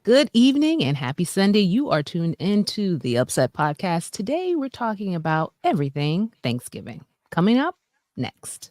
Good evening and happy Sunday. You are tuned into the UpSet podcast. Today, we're talking about everything Thanksgiving. Coming up next.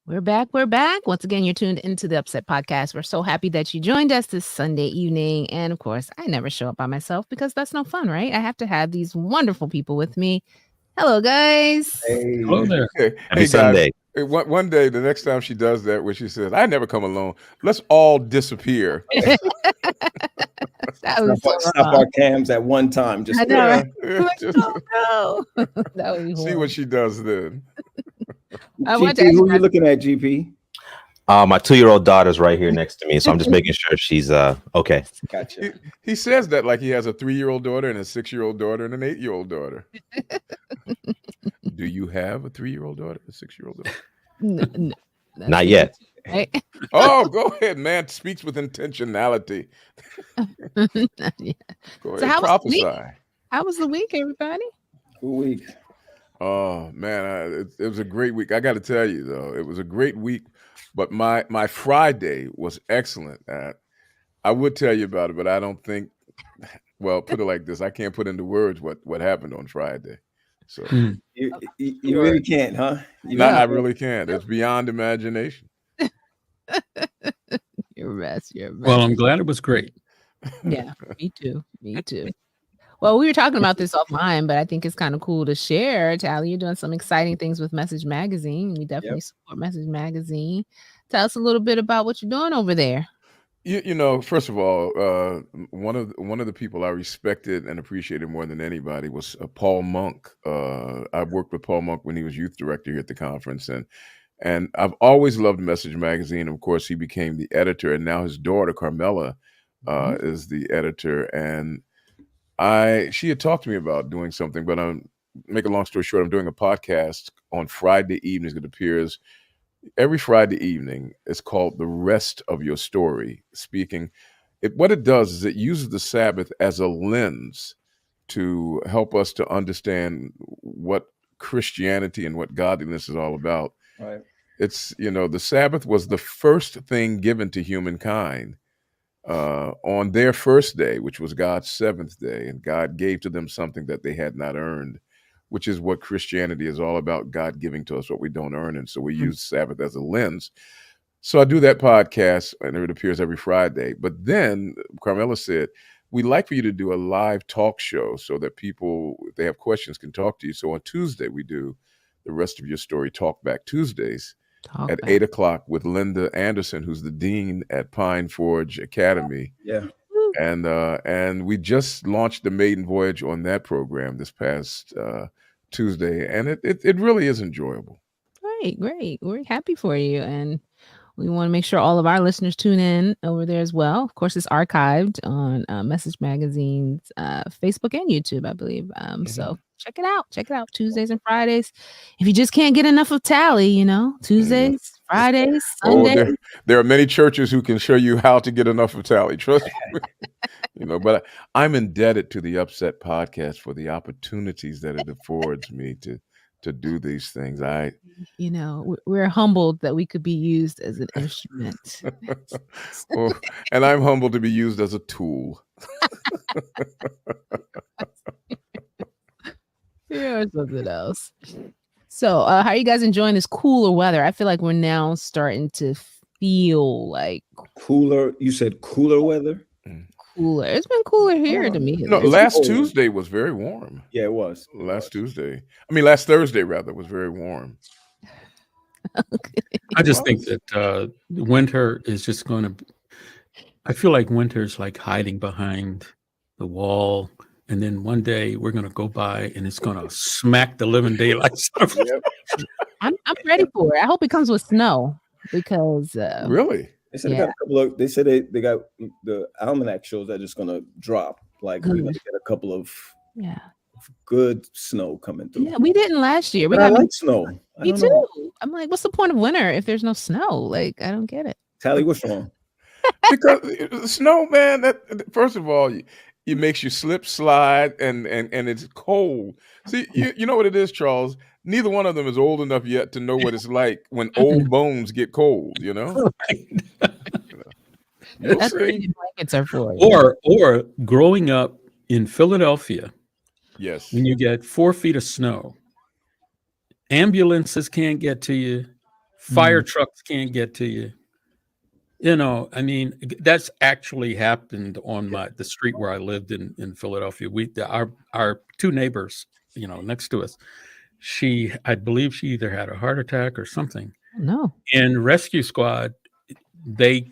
We're back. We're back. Once again, you're tuned into the UpSet podcast. We're so happy that you joined us this Sunday evening. And of course, I never show up by myself because that's no fun, right? I have to have these wonderful people with me. Hello, guys. Hey. Hello there. Hey Sunday. Guys, one day, the next time she does that, where she says, "I never come alone," let's all disappear. That was Stop our cams at one time. Just I know, right? Just Oh, no. That would be see horrible. what she does then. I want GP, who to are you looking at, GP? My 2-year-old daughter's right here next to me, so I'm just making sure she's okay. Gotcha. He says that like he has a 3-year-old daughter and a 6-year-old daughter and an 8-year-old daughter. Do you have a 3-year-old daughter, a 6-year-old daughter? No, Not yet. right? Oh, go ahead, man. Speaks with intentionality. Yeah. Go So ahead, how was the week? prophesy. How was the week, everybody? Good week. Oh man, it was a great week. I got to tell you though, it was a great week. But my Friday was excellent. I would tell you about it, but I don't think. Well, put it like this: I can't put into words what happened on Friday. So You really can't, huh? I really can't. It's beyond imagination. You're a mess. You're a mess. Well, I'm glad it was great. Yeah, me too. Me too. Well, we were talking about this offline, but I think it's kind of cool to share. Tally, you're doing some exciting things with Message Magazine. We definitely support Message Magazine. Tell us a little bit about what you're doing over there. You know, first of all, one of the people I respected and appreciated more than anybody was Paul Monk. I worked with Paul Monk when he was youth director here at the conference, and I've always loved Message Magazine. Of course, he became the editor, and now his daughter Carmela is the editor. And she had talked to me about doing something, but make a long story short, I'm doing a podcast on Friday evenings. It appears every Friday evening. It's called The Rest of Your Story. What it does is it uses the Sabbath as a lens to help us to understand what Christianity and what godliness is all about. Right. It's, the Sabbath was the first thing given to humankind on their first day, which was God's seventh day, and God gave to them something that they had not earned, which is what Christianity is all about, God giving to us what we don't earn. And so we use Sabbath as a lens. So I do that podcast, and it appears every Friday. But then Carmela said, we'd like for you to do a live talk show so that people, if they have questions, can talk to you. So on Tuesday, we do The Rest of Your Story Talk Back Tuesdays at 8 o'clock with Linda Anderson, who's the dean at Pine Forge Academy. Yeah. And we just launched the maiden voyage on that program this past Tuesday, and it really is enjoyable. Great. We're happy for you, and we want to make sure all of our listeners tune in over there as well. Of course, it's archived on Message Magazine's Facebook and YouTube, I believe. So check it out. Tuesdays and Fridays. If you just can't get enough of Tally, Tuesdays, Fridays, Sundays. There are many churches who can show you how to get enough of Tally. Trust me. But I'm indebted to the UpSet podcast for the opportunities that it affords me to do these things. We're humbled that we could be used as an instrument. And I'm humbled to be used as a tool. Yeah, or something else. So, how are you guys enjoying this cooler weather? I feel like we're now starting to feel like cooler. You said cooler weather? Cooler. It's been cooler here to me. No, last Tuesday was very warm. Yeah, it was. Last Thursday rather was very warm. Okay. I just think that winter is just going to. I feel like winter is like hiding behind the wall and then one day we're going to go by and it's going to smack the living daylights out of us. Yep. I'm ready for it. I hope it comes with snow because Really? They said they got a couple of. They said they got the almanac shows that it's gonna drop. Like we're gonna get a couple of good snow coming through. Yeah, we didn't last year. But I like snow. Me too. I'm like, what's the point of winter if there's no snow? Like, I don't get it. Tally, what's wrong? Because snow, man. That first of all, it makes you slip, slide, and it's cold. See, you know what it is, Charles. Neither one of them is old enough yet to know what it's like when old bones get cold. You know. That's what blankets are for. Or growing up in Philadelphia. Yes. When you get 4 feet of snow, ambulances can't get to you, fire trucks can't get to you. You know, I mean, that's actually happened on the street where I lived in Philadelphia. Our 2 neighbors, you know, next to us, I believe she either had a heart attack or something. No. And rescue squad, they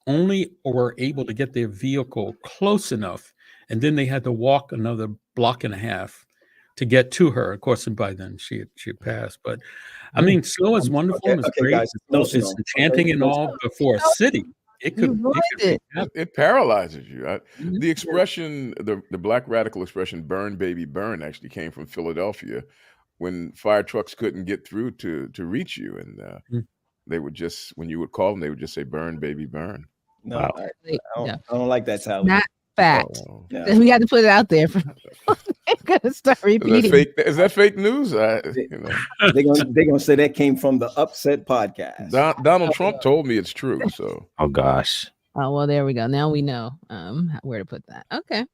only were able to get their vehicle close enough, and then they had to walk another block and a half to get to her. Of course, and by then she had passed. But I mean, snow is wonderful. It's great. Guys, it's enchanting and all, but for a city, it paralyzes you. The expression, the Black radical expression, "burn, baby, burn," actually came from Philadelphia, when fire trucks couldn't get through to reach you, and they would just, when you would call them, they would just say, "Burn, baby, burn." No, wow. I don't like that, Sally. Not fact. We got to put it out there. Gonna start repeating. Is that fake news? They're gonna say that came from the UpSet podcast. Donald Trump told me it's true. So. Oh gosh. Oh well, there we go. Now we know where to put that. Okay.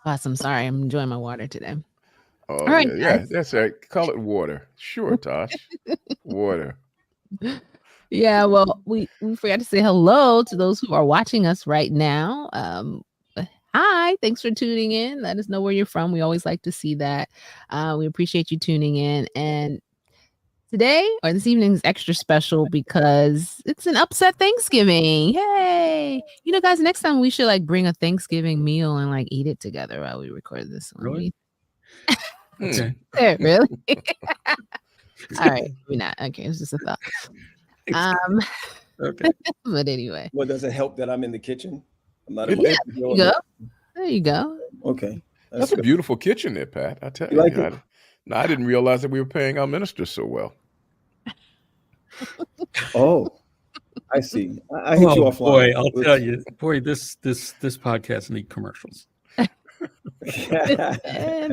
Awesome. Sorry, I'm enjoying my water today. Oh, all right, yeah, that's right. Call it water. Sure, Tosh. Water. Yeah, well, we forgot to say hello to those who are watching us right now. Hi, thanks for tuning in. Let us know where you're from. We always like to see that. We appreciate you tuning in. And today or this evening is extra special because it's an UpSet Thanksgiving. Yay! You know, guys, next time we should like bring a Thanksgiving meal and like eat it together while we record this one. Really? Okay. Really? All right, maybe not. Okay, it's just a thought. Okay. But anyway. Well, does it help that I'm in the kitchen? I'm not. Yeah, there you go. There you go. Okay. That's a beautiful kitchen there, Pat. I tell you. Like it? I didn't realize that we were paying our ministers so well. Oh, I see. I hit you offline. Boy, I'll tell you. Boy, this podcast needs commercials. And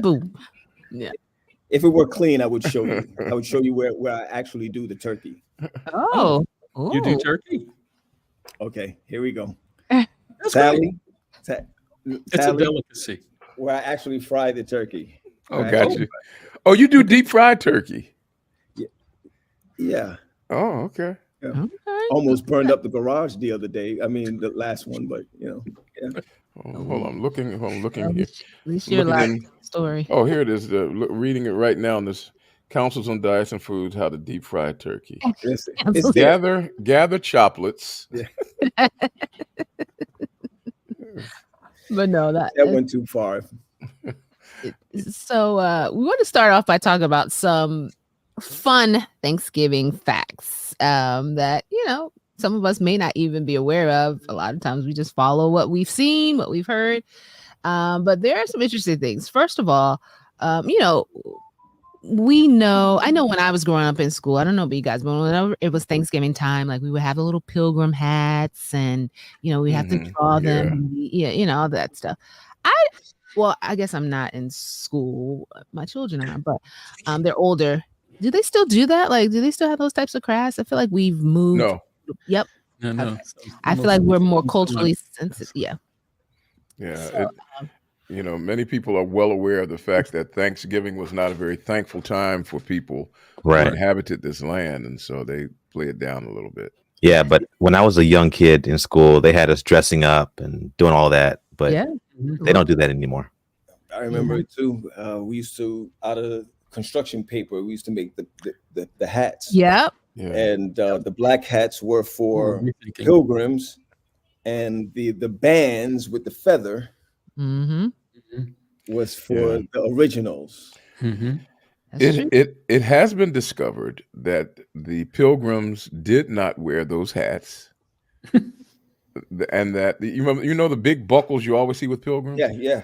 boom. Yeah. If it were clean, I would show you. I would show you where I actually do the turkey. Oh. You do turkey? Okay, here we go. That's Sally, it's a delicacy. Where I actually fry the turkey. Oh, got you. Oh, you do deep fried turkey? Yeah. Oh, okay. Yeah. Okay. Almost burned up the garage the other day. I mean, the last one, but you know. Yeah. Oh, hold on, I'm looking here. At least you're live story. Oh, here it is. Reading it right now in this Councils on Diets and Foods: How to Deep Fry Turkey. It's gather choplets. Yeah. But no, that went too far. So we want to start off by talking about some fun Thanksgiving facts that, you know, some of us may not even be aware of. A lot of times we just follow what we've seen, what we've heard. But there are some interesting things. First of all, you know, I know when I was growing up in school, I don't know about you guys, but whenever it was Thanksgiving time, like we would have the little pilgrim hats and, you know, we have to draw them. Yeah, you know, all that stuff. I guess I'm not in school. My children are, but they're older. Do they still do that? Like, do they still have those types of crafts? I feel like we've moved. No. Yep. No. I feel like we're more culturally sensitive. Yeah. Yeah. So, you know, many people are well aware of the fact that Thanksgiving was not a very thankful time for people who inhabited this land. And so they play it down a little bit. Yeah. But when I was a young kid in school, they had us dressing up and doing all that. But they don't do that anymore. I remember it too. We used to, out of construction paper, we used to make the hats. Yep. Yeah. And the black hats were for pilgrims, and the bands with the feather was for the originals. It has been discovered that the Pilgrims did not wear those hats. And that you know the big buckles you always see with pilgrims? Yeah.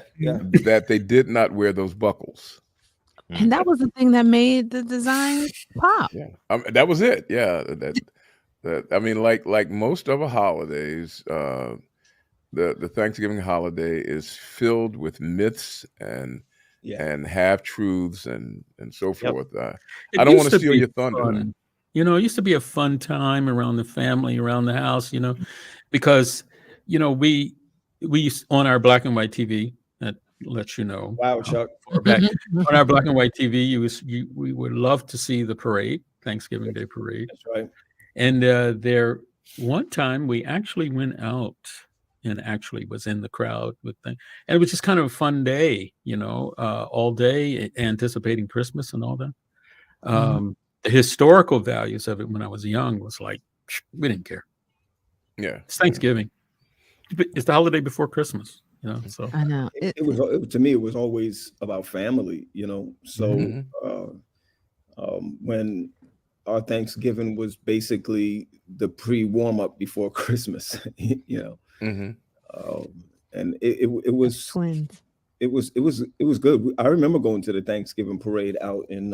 That they did not wear those buckles. And that was the thing that made the design pop. Yeah. That was it. Yeah. That I mean, like most of the holidays, the Thanksgiving holiday is filled with myths and half truths and so forth. I don't want to steal your thunder. You know, it used to be a fun time around the family, around the house, you know, because, you know, we used on our black and white TV, that lets you know. Wow, Chuck. Back, on our black and white TV, we would love to see the parade, Thanksgiving Day parade. That's right. And one time we actually went out and actually was in the crowd with them. And it was just kind of a fun day, you know, all day anticipating Christmas and all that. The historical values of it when I was young was like, we didn't care. Yeah. It's Thanksgiving. It's the holiday before Christmas, you know, so. I know. It was to me, it was always about family, you know, so when our Thanksgiving was basically the pre-warm-up before Christmas, you know. And it was twins. It was good. I remember going to the Thanksgiving parade out in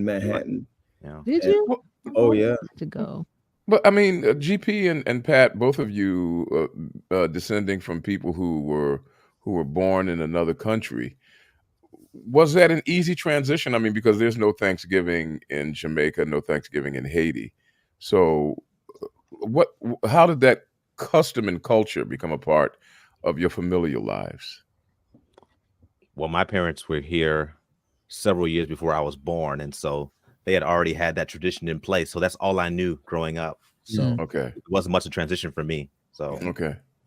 Manhattan. Yeah. Did you? Oh yeah. To go. But I mean, GP and Pat, both of you descending from people who were born in another country. Was that an easy transition? I mean, because there's no Thanksgiving in Jamaica, no Thanksgiving in Haiti. So how did that custom and culture become a part of your familial lives? Well, my parents were here several years before I was born, and so they had already had that tradition in place. So that's all I knew growing up. So it wasn't much a transition for me. So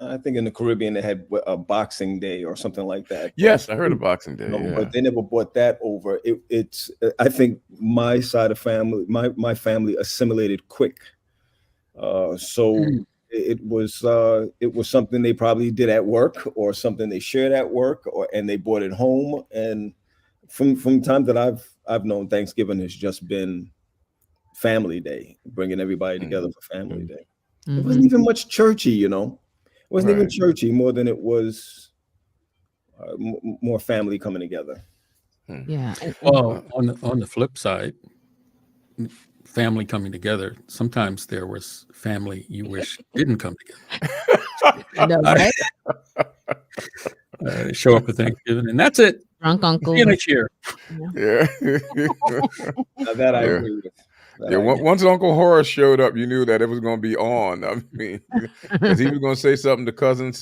I think in the Caribbean they had a Boxing Day or something like that. Yes, I heard of Boxing Day. But they never brought that over. It's I think my side of family, my family assimilated quick. So it was something they probably did at work or something they shared at work and they brought it home. And from time that I've known, Thanksgiving has just been family day, bringing everybody together for family day. It wasn't even much churchy, you know. It wasn't even churchy more than it was more family coming together. Yeah. Well, on the flip side, family coming together, sometimes there was family you wish didn't come together. I know, right? Show up at Thanksgiving and that's it. Drunk uncle. See you next year. Yeah. Now that I agree with. Once Uncle Horace showed up, you knew that it was going to be on. I mean, because he was going to say something to cousin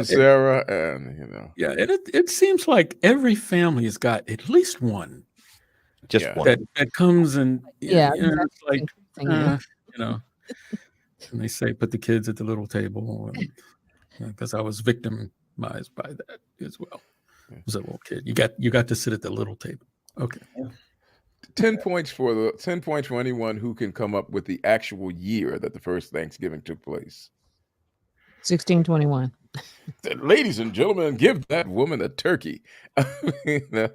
Sarah, and you know. Yeah, it seems like every family has got at least one, just one that comes and you know, it's like you know, and they say put the kids at the little table, because I was victimized by that as well. I was a little kid. You got to sit at the little table. Okay. 10 points for 10 points for anyone who can come up with the actual year that the first Thanksgiving took place. 1621. Ladies and gentlemen, give that woman a turkey. You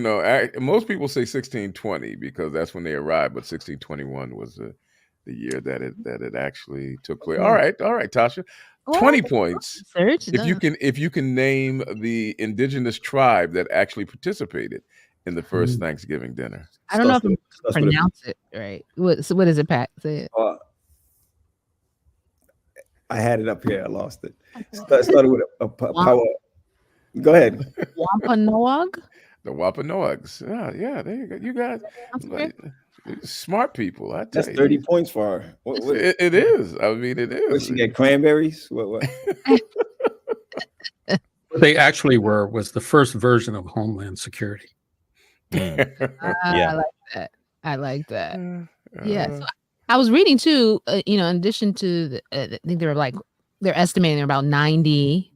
know, most people say 1620 because that's when they arrived, but 1621 was the year that it actually took place. All right, Tasha. 20 points. If you can name the indigenous tribe that actually participated in the first Thanksgiving dinner. I don't know if I pronounce it right. What is it, Pat? Say it. I had it up here. I lost it. Started with a power. Go ahead. Wampanoag? The Wampanoags. Yeah, there you go. You guys, smart people. I tell That's you. 30 points for her. It is. I mean, it is. Did she get cranberries? What? What they actually was the first version of Homeland Security. I like that. Yeah. So I was reading too. You know, in addition to, I think they're estimating about 90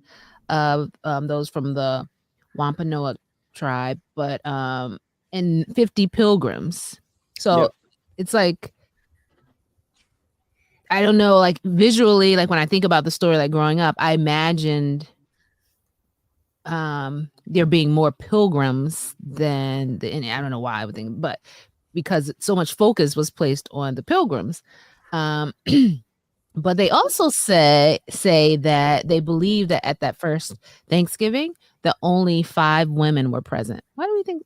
of those from the Wampanoag tribe, but and 50 pilgrims. So it's like, I don't know, like visually, like when I think about the story, like growing up, I imagined there being more pilgrims than and I don't know why I would think, but because so much focus was placed on the pilgrims. But they also say that they believe that at that first Thanksgiving, that only 5 women were present. Why do we think?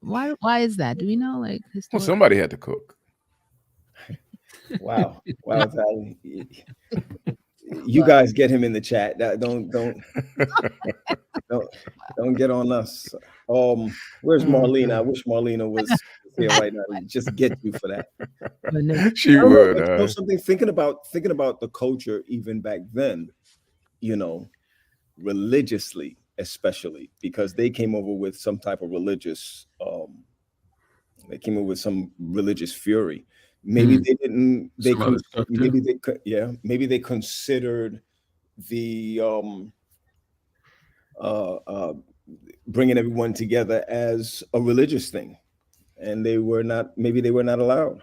Why is that? Do we know? Like, well, somebody had to cook. Wow, Valley. You guys get him in the chat. Don't get on us. Where's Marlena? I wish Marlena was here right now. Just get you for that. She would. You know something. Thinking about the culture even back then, you know, religiously, especially because they came over with some type of religious. They came over with some religious fury. Maybe they didn't. Maybe they considered the bringing everyone together as a religious thing, and they were not. Maybe they were not allowed.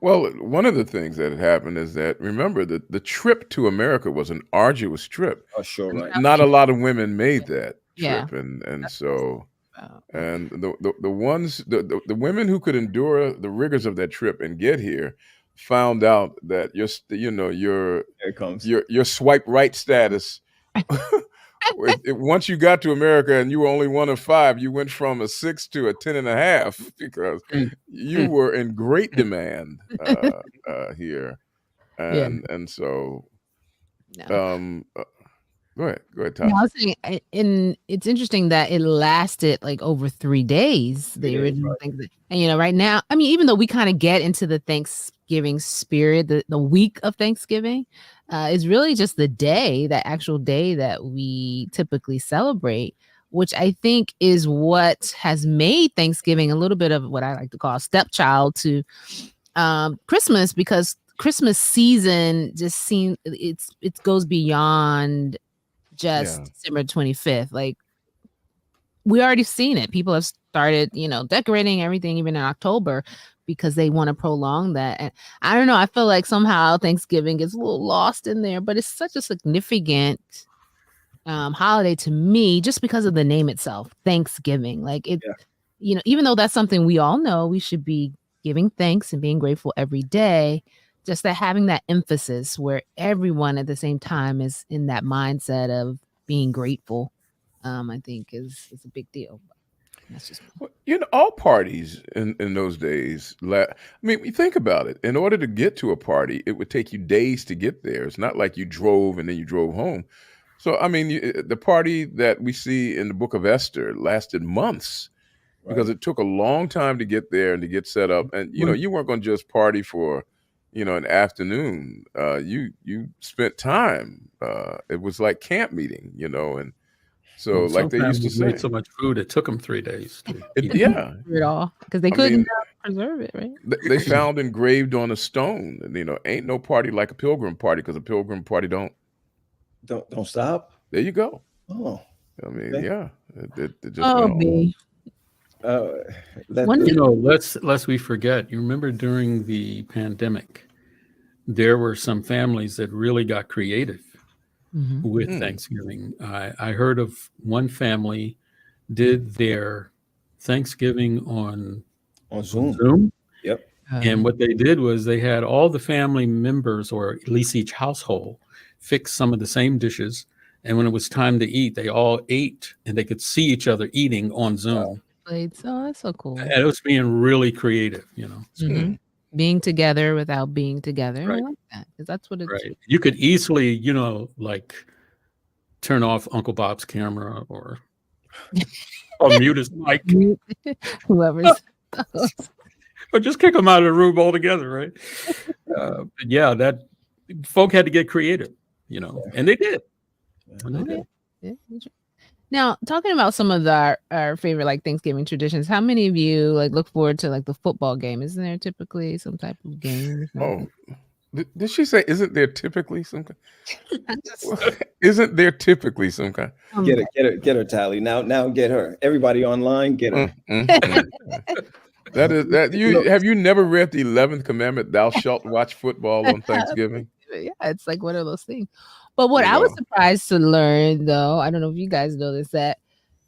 Well, one of the things that had happened is that, remember, the trip to America was an arduous trip. Oh, sure, right. Not a lot of women made that trip, and so. And the women who could endure the rigors of that trip and get here found out that your swipe right status. Once you got to America and you were only one of 5, you went from a 6 to a 10.5 because you were in great demand here, and so. Go ahead, Tom. No, I was saying, and it's interesting that it lasted like over 3 days. The original Thanksgiving, and right now, I mean, even though we kind of get into the Thanksgiving spirit, the week of Thanksgiving is really just the day, that actual day that we typically celebrate, which I think is what has made Thanksgiving a little bit of what I like to call a stepchild to Christmas, because Christmas season just seems it goes beyond just December 25th. Like, we already seen it. People have started, decorating everything even in October because they want to prolong that. And I don't know, I feel like somehow Thanksgiving gets a little lost in there, but it's such a significant holiday to me just because of the name itself, Thanksgiving. Like, it, even though that's something we all know, we should be giving thanks and being grateful every day. Just that having that emphasis where everyone at the same time is in that mindset of being grateful, I think is a big deal. That's just all parties in those days. I mean, you think about it. In order to get to a party, it would take you days to get there. It's not like you drove and then you drove home. So, I mean, the party that we see in the Book of Esther lasted months because it took a long time to get there and to get set up. And you weren't going to just party for an afternoon. You spent time. It was like camp meeting, and so like they used to say, so much food it took them 3 days to eat it all because they couldn't preserve it. Right? They found engraved on a stone, and ain't no party like a pilgrim party because a pilgrim party don't stop. There you go. Oh, I mean, it just lest we forget, you remember during the pandemic, there were some families that really got creative with Thanksgiving. I heard of one family did their Thanksgiving on Zoom. Yep. And what they did was they had all the family members, or at least each household, fix some of the same dishes. And when it was time to eat, they all ate and they could see each other eating on Zoom. Wow. So that's so cool. And it was being really creative, being together without being together. Right. I like that because that's what it's. Right. You could easily, like turn off Uncle Bob's camera or mute his mic. Whoever's. Or just kick them out of the room altogether, right? That folk had to get creative, and they did. Yeah. Now, talking about some of our favorite like Thanksgiving traditions, how many of you look forward to the football game? Isn't there typically some type of game? Oh, did she say? Isn't there typically some kind? Isn't there typically some kind? Get her, Tally. Now get her. Everybody online, get her. Have you never read the 11th commandment? Thou shalt watch football on Thanksgiving. Yeah, it's like one of those things. But what I was surprised to learn, though, I don't know if you guys know this, that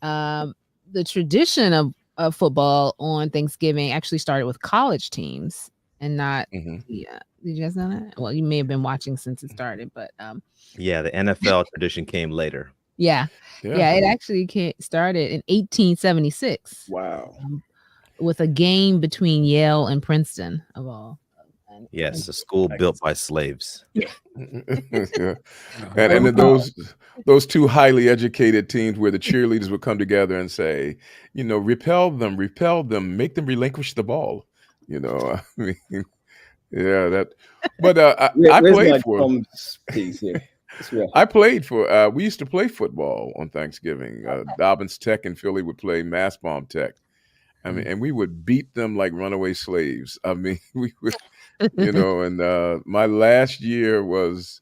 the tradition of football on Thanksgiving actually started with college teams and not. Yeah, did you guys know that? Well, you may have been watching since it started, but yeah, the NFL tradition came later. Yeah, it actually started in 1876. Wow. With a game between Yale and Princeton, of all. Yes, a school built by slaves. Yeah. And then those two highly educated teams where the cheerleaders would come together and say, repel them, make them relinquish the ball. I mean, yeah, that. But I played for. Piece here? I played for. We used to play football on Thanksgiving. Dobbins Tech in Philly would play Mastbaum Tech. I mean, and we would beat them like runaway slaves. I mean, we would, and my last year was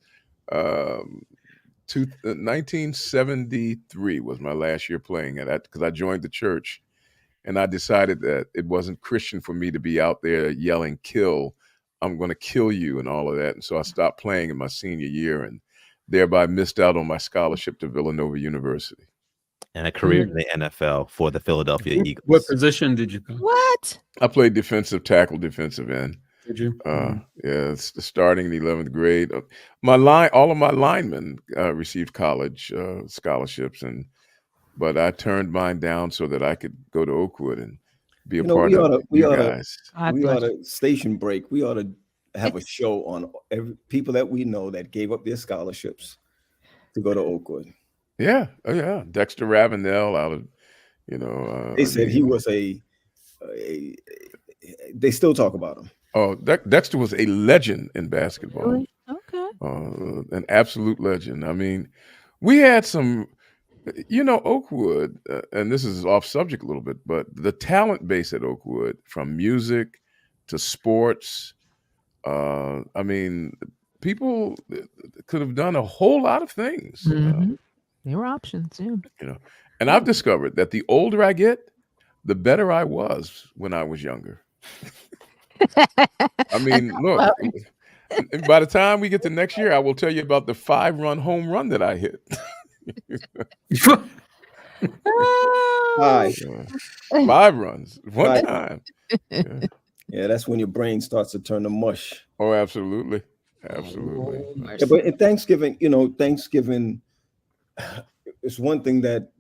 1973 was my last year playing at that because I joined the church and I decided that it wasn't Christian for me to be out there yelling, kill, I'm going to kill you and all of that. And so I stopped playing in my senior year and thereby missed out on my scholarship to Villanova University. And a career in the NFL for the Philadelphia Eagles. What position did you play? What? I played defensive tackle, defensive end. Did you? Yeah, it's starting in the 11th grade. All of my linemen received college scholarships, but I turned mine down so that I could go to Oakwood and be a part of you guys. We ought to station break. We ought to have a show on every people that we know that gave up their scholarships to go to Oakwood. Yeah, oh yeah, Dexter Ravenel out of, they said he was a. They still talk about him. Oh, Dexter was a legend in basketball. Really? Okay. An absolute legend. I mean, we had some, Oakwood, and this is off subject a little bit, but the talent base at Oakwood, from music to sports, I mean, people could have done a whole lot of things. There were options, yeah. And I've discovered that the older I get, the better I was when I was younger. I mean, look, by the time we get to next year, I will tell you about the 5-run home run that I hit. 5 runs, one time. Yeah, that's when your brain starts to turn to mush. Oh, absolutely. Absolutely. Yeah, but in Thanksgiving, Thanksgiving is one thing that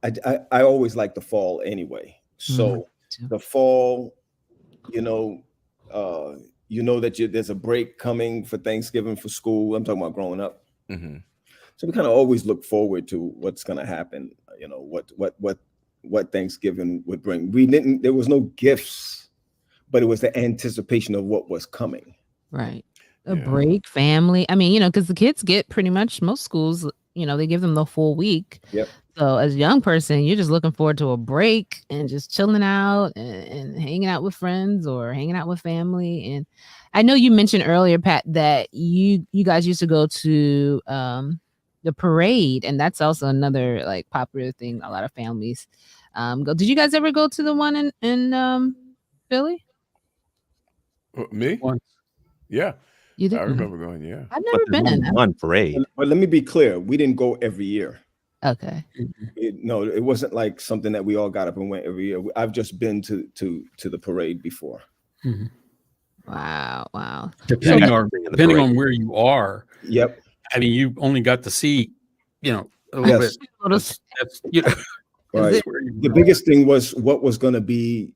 I always like the fall anyway. So the fall, that there's a break coming for Thanksgiving for school. I'm talking about growing up. So we kind of always look forward to what's going to happen. What Thanksgiving would bring. There was no gifts, but it was the anticipation of what was coming. Right. A break, family. I mean, because the kids get pretty much most schools, they give them the full week. Yep. So as a young person, you're just looking forward to a break and just chilling out and hanging out with friends or hanging out with family. And I know you mentioned earlier, Pat, that you guys used to go to the parade, and that's also another like popular thing a lot of families go. Did you guys ever go to the one in Philly? Me? Once. Yeah. You did? I remember going, yeah. I've never been in one parade. But let me be clear, we didn't go every year. Okay. It wasn't like something that we all got up and went every year. I've just been to the parade before. Wow. Depending on where you are. Yep. I mean, you only got to see, a little bit. That's right. The biggest thing was what was going to be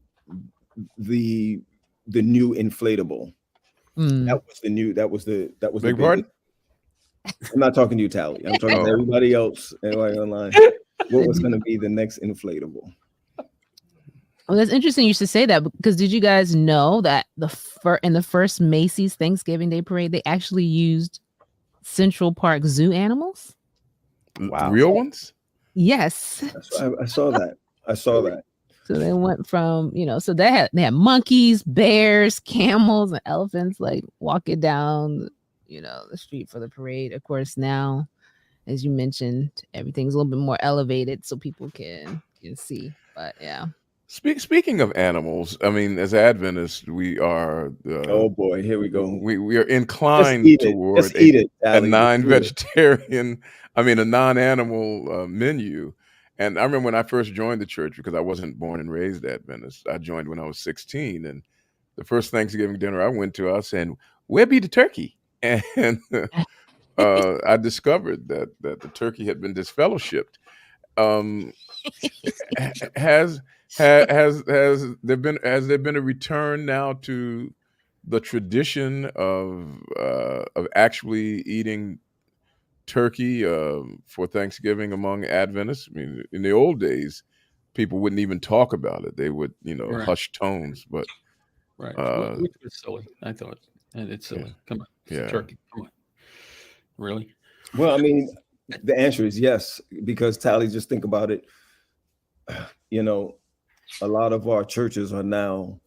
the new inflatable. That was the big pardon? I'm not talking to you, Tally. I'm talking to everybody else, everybody online. What was going to be the next inflatable? Well, that's interesting you should say that, because did you guys know that in the first Macy's Thanksgiving Day Parade, they actually used Central Park Zoo animals? Wow. Real ones? Yes. I saw that. So they went from, so they had monkeys, bears, camels, and elephants like walking down, the street for the parade. Of course, now, as you mentioned, everything's a little bit more elevated so people can see. But yeah. Speaking of animals, I mean, as Adventists, we are. Oh boy, here we go. We are inclined toward a non-vegetarian, a non-animal menu. And I remember when I first joined the church, because I wasn't born and raised Adventist. I joined when I was 16, and the first Thanksgiving dinner I went to, I was saying, "Where be the turkey?" And I discovered that the turkey had been disfellowshipped. Has there been a return now to the tradition of actually eating turkey for Thanksgiving among Adventists? I mean, in the old days, people wouldn't even talk about it; they would, Right. hush tones. But which was silly. I thought, and it's silly. Come on, it's turkey. Come on, really? Well, I mean, the answer is yes, because Tally, just think about it. A lot of our churches are now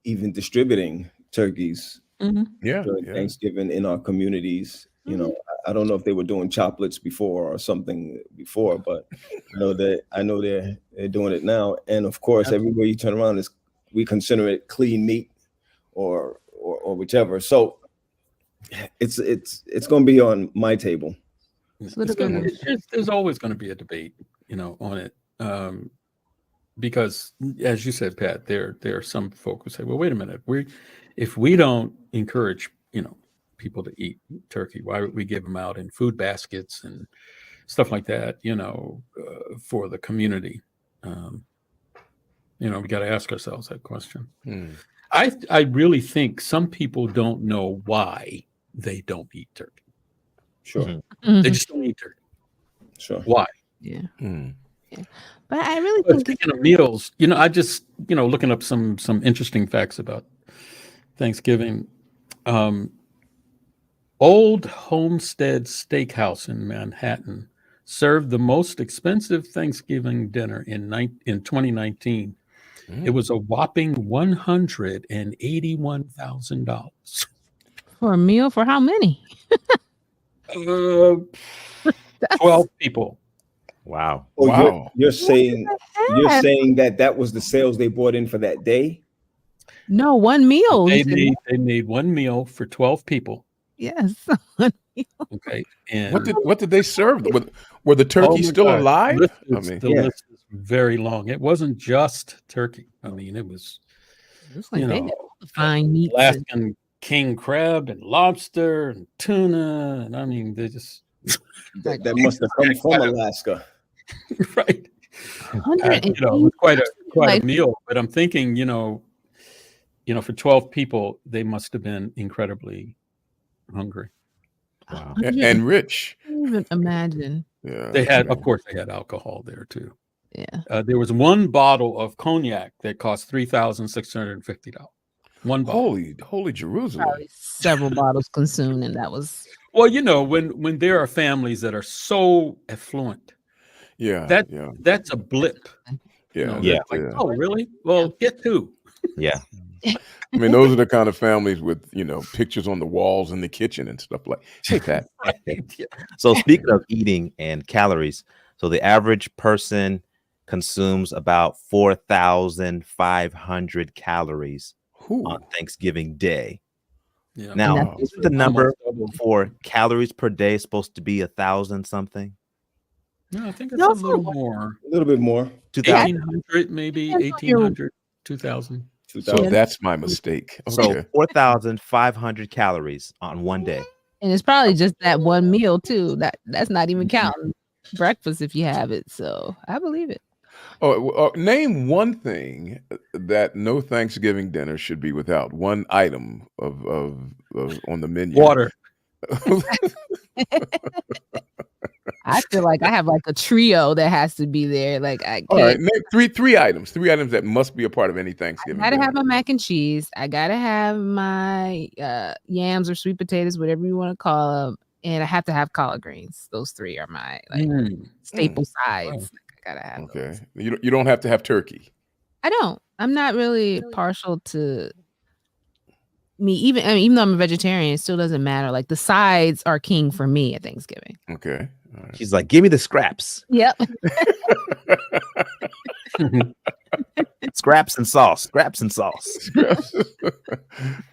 even distributing turkeys during Thanksgiving in our communities. I don't know if they were doing chocolates before or something before, but I know they're doing it now. And of course, everywhere you turn around, we consider it clean meat or whichever. So it's going to be on my table. There's always going to be a debate, on it. Because as you said, Pat, there are some folk who say, well, wait a minute, if we don't encourage, people to eat turkey, why would we give them out in food baskets and stuff like that, for the community? We got to ask ourselves that question. I really think some people don't know why they don't eat turkey. Sure. They just don't eat turkey. Sure. Why? Yeah. Yeah. But I really think, speaking of meals, I just, looking up some interesting facts about Thanksgiving. Old Homestead Steakhouse in Manhattan served the most expensive Thanksgiving dinner in 2019. It was a whopping $181,000 for a meal for how many? 12 people. Wow. Oh, wow. You're saying that was the sales they brought in for that day? No, one meal. They made one meal for 12 people. Yes. Okay. And what did they serve? Were the turkeys still alive? The list is very long. It wasn't just turkey. I mean, it was like they did fine meat, Alaskan king crab and lobster and tuna, and I mean, they just that must have come from Alaska. Right. It was quite a meal, but I'm thinking, for 12 people, they must have been incredibly hungry. Wow. And rich. I can't even imagine. Yeah. Of course, they had alcohol there too. Yeah. There was one bottle of cognac that cost $3,650. One bottle. Holy Jerusalem. Probably several bottles consumed, and that was. Well, when there are families that are so affluent, that's a blip. Yeah. Oh, really? Well, get two. Yeah. I mean, those are the kind of families with, pictures on the walls in the kitchen and stuff like. Hey, Pat. Right. Yeah. So speaking of eating and calories, so the average person consumes about 4,500 calories on Thanksgiving Day. Yeah. Now, isn't the number for calories per day supposed to be 1,000 something? No, I think it's a little more. A little bit more. 1,800, maybe 1,800, 2,000. So that's my mistake. Okay. So 4,500 calories on one day. And it's probably just that one meal too. That's not even counting breakfast if you have it. So I believe it. Name one thing that no Thanksgiving dinner should be without. One item of on the menu. Water. I feel like I have like a trio that has to be there. Like I can't. All right, name three items that must be a part of any Thanksgiving. I gotta have my mac and cheese. I gotta have my yams or sweet potatoes, whatever you want to call them, and I have to have collard greens. Those three are my staple sides. I gotta have. Okay, those. You don't have to have turkey. I don't. I'm not really partial to meat. Even though I'm a vegetarian, it still doesn't matter. Like the sides are king for me at Thanksgiving. Okay. All right. She's like, give me the scraps. Yep. Scraps and sauce. Scraps and sauce. Scraps.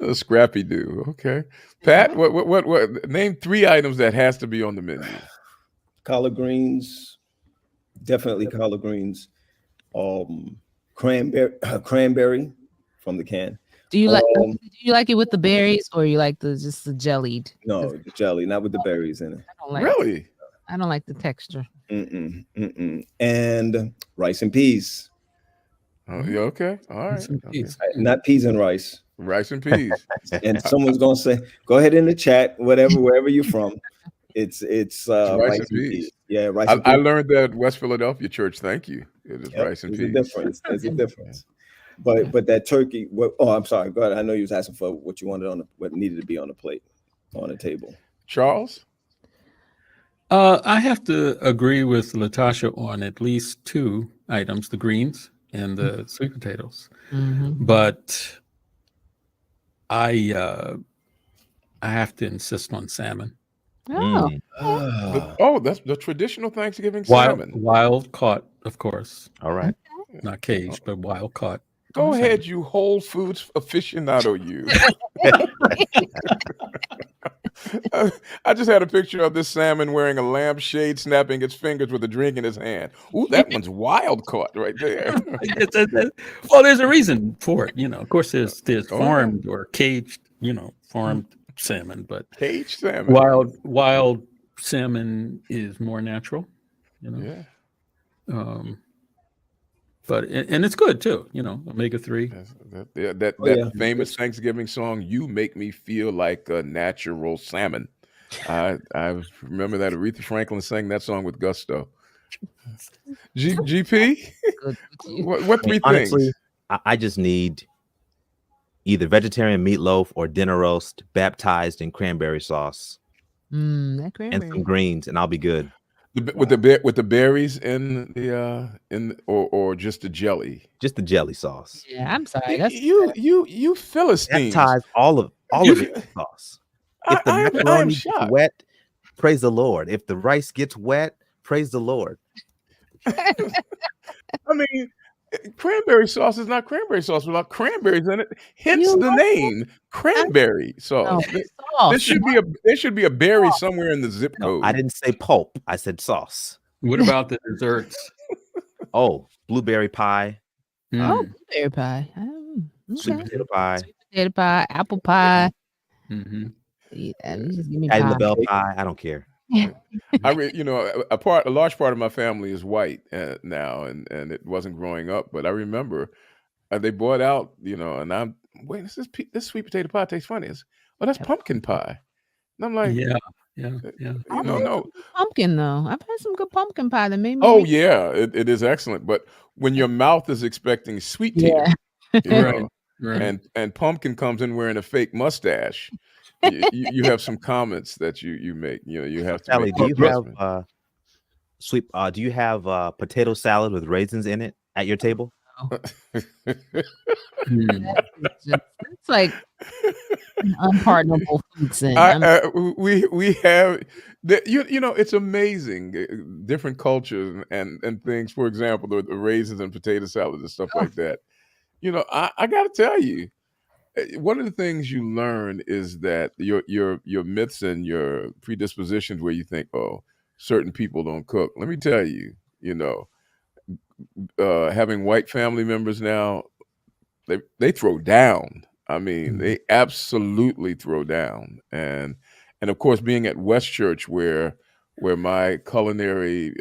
A scrappy do. Okay. Pat, what name 3 items that has to be on the menu? Collard greens, definitely collard greens. Cranberry from the can. Do you like it with the berries, or you like just the jellied? No, the jelly, not with the berries in it. Really? I don't like the texture. And rice and peas. Oh, yeah, okay. All right. Okay. Not peas and rice. Rice and peas. And someone's gonna say, go ahead in the chat, wherever you're from. It's rice and peas. Yeah, rice and peas. I learned that at West Philadelphia Church. Thank you. It is rice and peas. There's a difference. But that turkey. I'm sorry. Go ahead. I know you was asking for what you wanted what needed to be on the plate, on the table. Charles? I have to agree with Latasha on at least 2 items: the greens and the sweet potatoes. But I have to insist on salmon. That's the traditional Thanksgiving salmon. Wild caught, of course. All right. Not caged, but wild caught. Go ahead, you Whole Foods aficionado, you. I just had a picture of this salmon wearing a lampshade, snapping its fingers with a drink in his hand. Ooh, that one's wild caught right there. Well, there's a reason for it. Of course, there's farmed or caged, farmed salmon, but caged salmon. Wild salmon is more natural. Yeah. But it's good too, omega-3. That famous Thanksgiving song, "You Make Me Feel Like a Natural Salmon." I remember that Aretha Franklin sang that song with gusto. GP, what 3 things? I just need either vegetarian meatloaf or dinner roast baptized in cranberry sauce, that cranberry. and some greens, and I'll be good. With the berries in the or just the jelly? Just the jelly sauce. Yeah, I'm sorry. That's you Philistines. Baptize all of it in sauce. If the macaroni gets wet, praise the Lord. If the rice gets wet, praise the Lord. I mean, cranberry sauce is not cranberry sauce without cranberries in it. Hence the name cranberry sauce. There should be a berry somewhere in the zip code. I didn't say pulp. I said sauce. What about the desserts? Blueberry pie. Blueberry pie. Sweet potato pie. Sweet potato pie. Apple pie. Just give me pie. LaBelle pie. I don't care. A large part of my family is white now, and it wasn't growing up, but I remember they brought out, and I'm wait, this sweet potato pie tastes funny. That's pumpkin pie, and I'm like, no pumpkin though. I've had some good pumpkin pie that made me. Oh yeah, it is excellent, but when your mouth is expecting sweet tea, right. and pumpkin comes in wearing a fake mustache. you have some comments that you make. You have to. Sally, do you have potato salad with raisins in it at your table? It's like an unpardonable food sin. We have it's amazing different cultures and things. For example, the raisins and potato salad and stuff like that. I got to tell you. One of the things you learn is that your myths and your predispositions where you think, certain people don't cook. Let me tell you, having white family members now, they throw down. I mean, they absolutely throw down. And of course, being at West Church where my culinary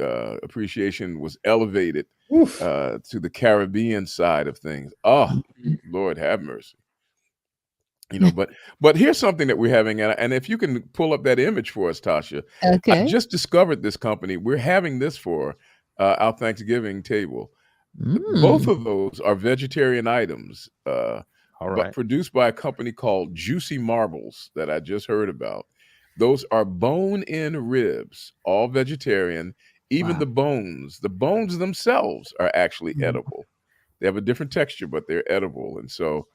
appreciation was elevated to the Caribbean side of things. Oh, Lord have mercy. But here's something that we're having, and if you can pull up that image for us, Tasha. Okay. I just discovered this company. We're having this for our Thanksgiving table. Both of those are vegetarian items, but produced by a company called Juicy Marbles that I just heard about. Those are bone-in ribs, all vegetarian. Even the bones themselves are actually edible. They have a different texture, but they're edible, and so.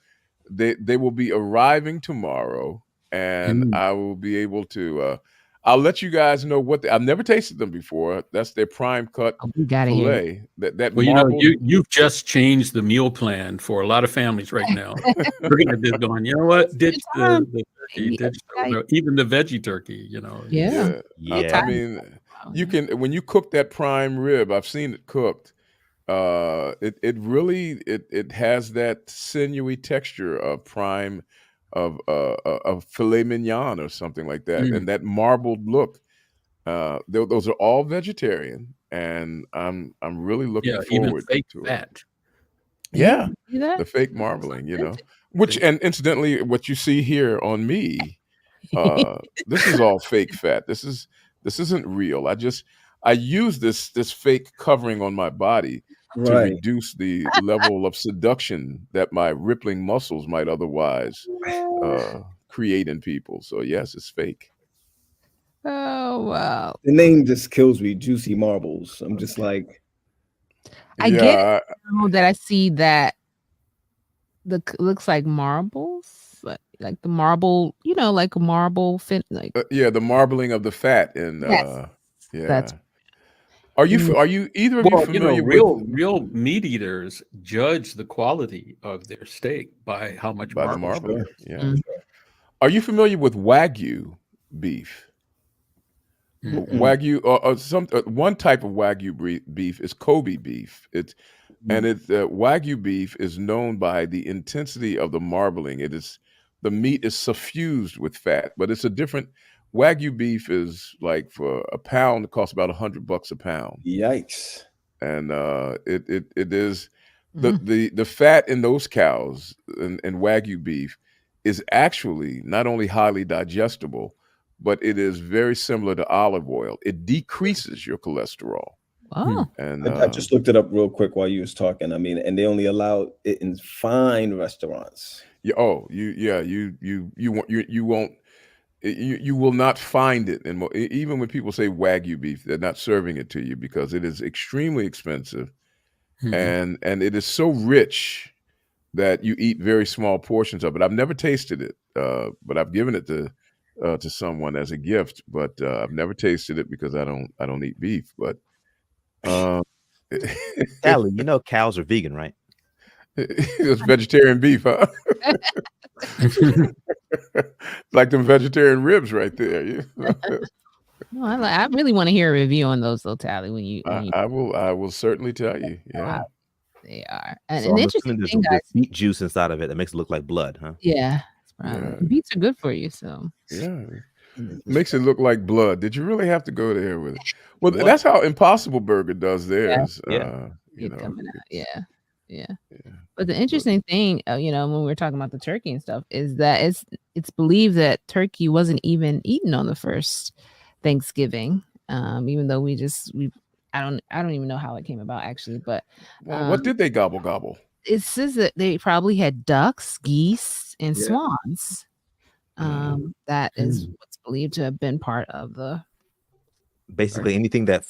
They will be arriving tomorrow, and I will be able to. I'll let you guys know what I've never tasted them before. That's their prime cut We gotta hear it. filet. That Well, marbled. you've just changed the meal plan for a lot of families right now. We're gonna be going, you know what? Ditch the turkey, even the veggie turkey. Yeah. I mean, you can when you cook that prime rib. I've seen it cooked. It really it has that sinewy texture of prime of filet mignon or something like that, and that marbled look. Those are all vegetarian, and I'm really looking forward fake to fat. it. Yeah, the fake marbling, which, and incidentally, what you see here on me, this is all fake fat. This isn't real. I use this fake covering on my body to reduce the level of seduction that my rippling muscles might otherwise create in people. So yes, it's fake. Oh wow! The name just kills me. Juicy marbles. I'm just like, I get it now that I see that looks like marbles, like the marble, like a marble fit, like the marbling of the fat in that's. Are you either of you familiar with real meat eaters judge the quality of their steak by how much the marble? marbling? Yeah. Are you familiar with Wagyu beef? Wagyu, one type of Wagyu beef is Kobe beef. Wagyu beef is known by the intensity of the marbling. The meat is suffused with fat, but it's a different. Wagyu beef is like for a pound, it costs about $100 a pound. Yikes! And it is the fat in those cows and Wagyu beef is actually not only highly digestible, but it is very similar to olive oil. It decreases your cholesterol. Oh, and I just looked it up real quick while you was talking. I mean, and they only allow it in fine restaurants. You won't. You will not find it, and even when people say Wagyu beef, they're not serving it to you because it is extremely expensive, and it is so rich that you eat very small portions of it. I've never tasted it, but I've given it to someone as a gift, but I've never tasted it because I don't eat beef. But Callie, cows are vegan, right? It's vegetarian beef, huh? Like them vegetarian ribs right there. No, I really want to hear a review on those, though, Tally. When you I will certainly tell you. Yeah, wow, they are. And So an I'm interesting assuming thing, there's guys. beet juice inside of it that makes it look like blood, huh? Yeah, Yeah. beets are good for you. So yeah, makes it look like blood. Did you really have to go there with it? Well, that's how Impossible Burger does theirs. coming out. Yeah. But the interesting thing, when we're talking about the turkey and stuff, is that it's believed that turkey wasn't even eaten on the first Thanksgiving, even though I don't even know how it came about actually. But what did they gobble? It says that they probably had ducks, geese, and swans. That is what's believed to have been part of the. Basically, anything that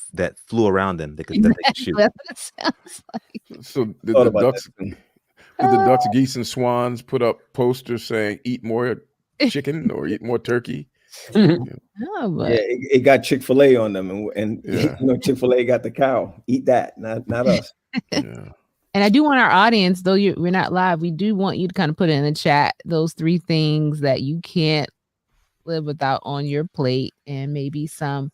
flew around them, they could shoot. That's what it sounds like. So the ducks, geese, and swans put up posters saying "Eat more chicken" or "Eat more turkey." It got Chick-fil-A on them, and Chick-fil-A got the cow. Eat that, not us. Yeah. And I do want our audience, though we're not live, we do want you to kind of put in the chat those 3 things that you can't live without on your plate, and maybe some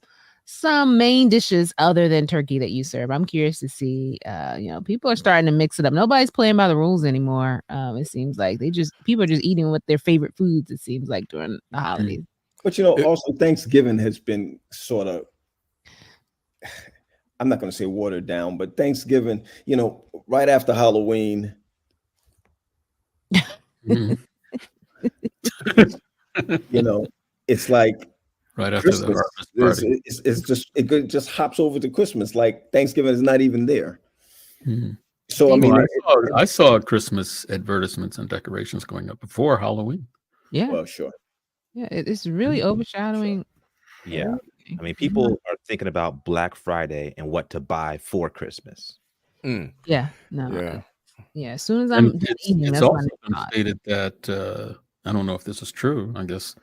main dishes other than turkey that you serve. I'm curious to see. People are starting to mix it up. Nobody's playing by the rules anymore. It seems like people are just eating with their favorite foods. It seems like during the holidays. But also Thanksgiving has been sort of, I'm not going to say watered down, but Thanksgiving, right after Halloween. It's like right after Christmas, the harvest party. It just hops over to Christmas. Like Thanksgiving is not even there. So I mean, I saw Christmas advertisements and decorations going up before Halloween. Yeah. Well, sure. Yeah, it's really overshadowing. Sure. Yeah. I mean, people are thinking about Black Friday and what to buy for Christmas. Yeah. No. Yeah. Yeah. As soon as I'm eating, it's also been stated that I don't know if this is true. I guess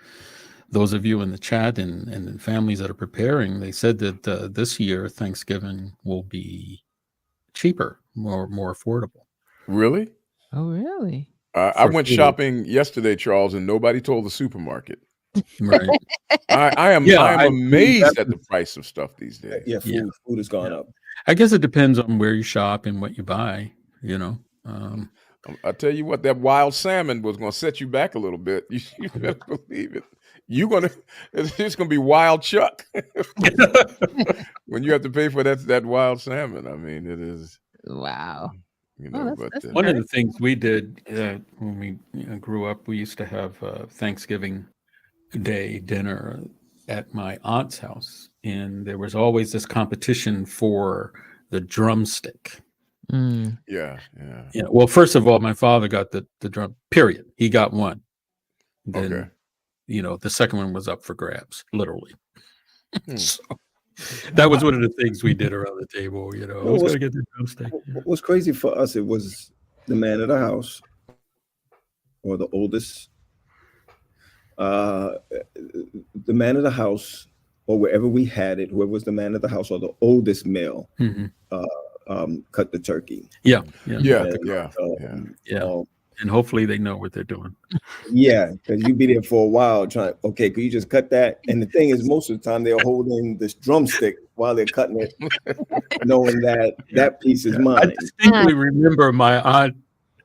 those of you in the chat and families that are preparing, they said that this year Thanksgiving will be cheaper, more affordable. Really? Oh, really? I went food. shopping yesterday, Charles, and nobody told the supermarket. Right. I am amazed at the price of stuff these days. Yeah, food has gone up. I guess it depends on where you shop and what you buy, I tell you what, that wild salmon was going to set you back a little bit. You better believe it. It's just going to be wild chuck when you have to pay for that wild salmon. I mean, it is. Wow. That's one of the things we did when we grew up. We used to have Thanksgiving Day dinner at my aunt's house, and there was always this competition for the drumstick. Yeah. Well, first of all, my father got the drum. Period. He got one. Then, the second one was up for grabs, literally. So that was one of the things we did around the table. Who's going to get the drumstick? What was crazy for us, it was the man of the house or the oldest. The man of the house, or wherever we had it, whoever was the man of the house or the oldest male, cut the turkey. Yeah. And hopefully they know what they're doing. Yeah, because you be there for a while trying. Okay, could you just cut that? And the thing is, most of the time they're holding this drumstick while they're cutting it, knowing that piece is mine. I distinctly remember my aunt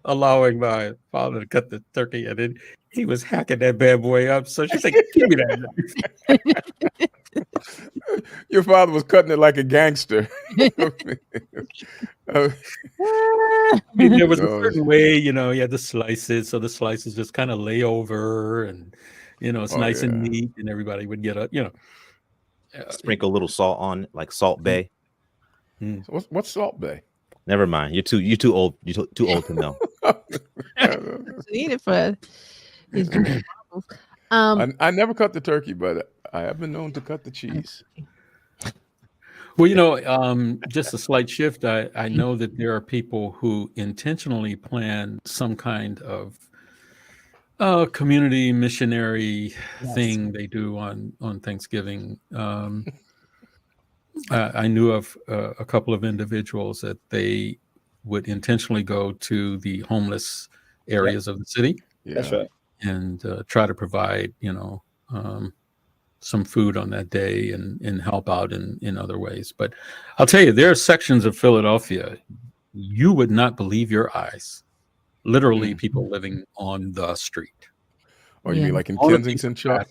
allowing my father to cut the turkey, and then he was hacking that bad boy up. So she's like, "Give me that." Your father was cutting it like a gangster. There was a certain way, you had the slices, so the slices just kind of lay over, and it's nice and neat, and everybody would get up, sprinkle a little salt on, like Salt Bay. What's Salt Bay? Never mind. You're too old. You're too old to know. Need it for these I never cut the turkey, but I have been known to cut the cheese. Well, just a slight shift. I know that there are people who intentionally plan some kind of community missionary thing they do on Thanksgiving. I knew of a couple of individuals that they would intentionally go to the homeless areas of the city. That's right. And try to provide, some food on that day and help out in other ways. But I'll tell you, there are sections of Philadelphia you would not believe your eyes. Literally, people living on the street. Oh, you mean like in Kensington, Chuck?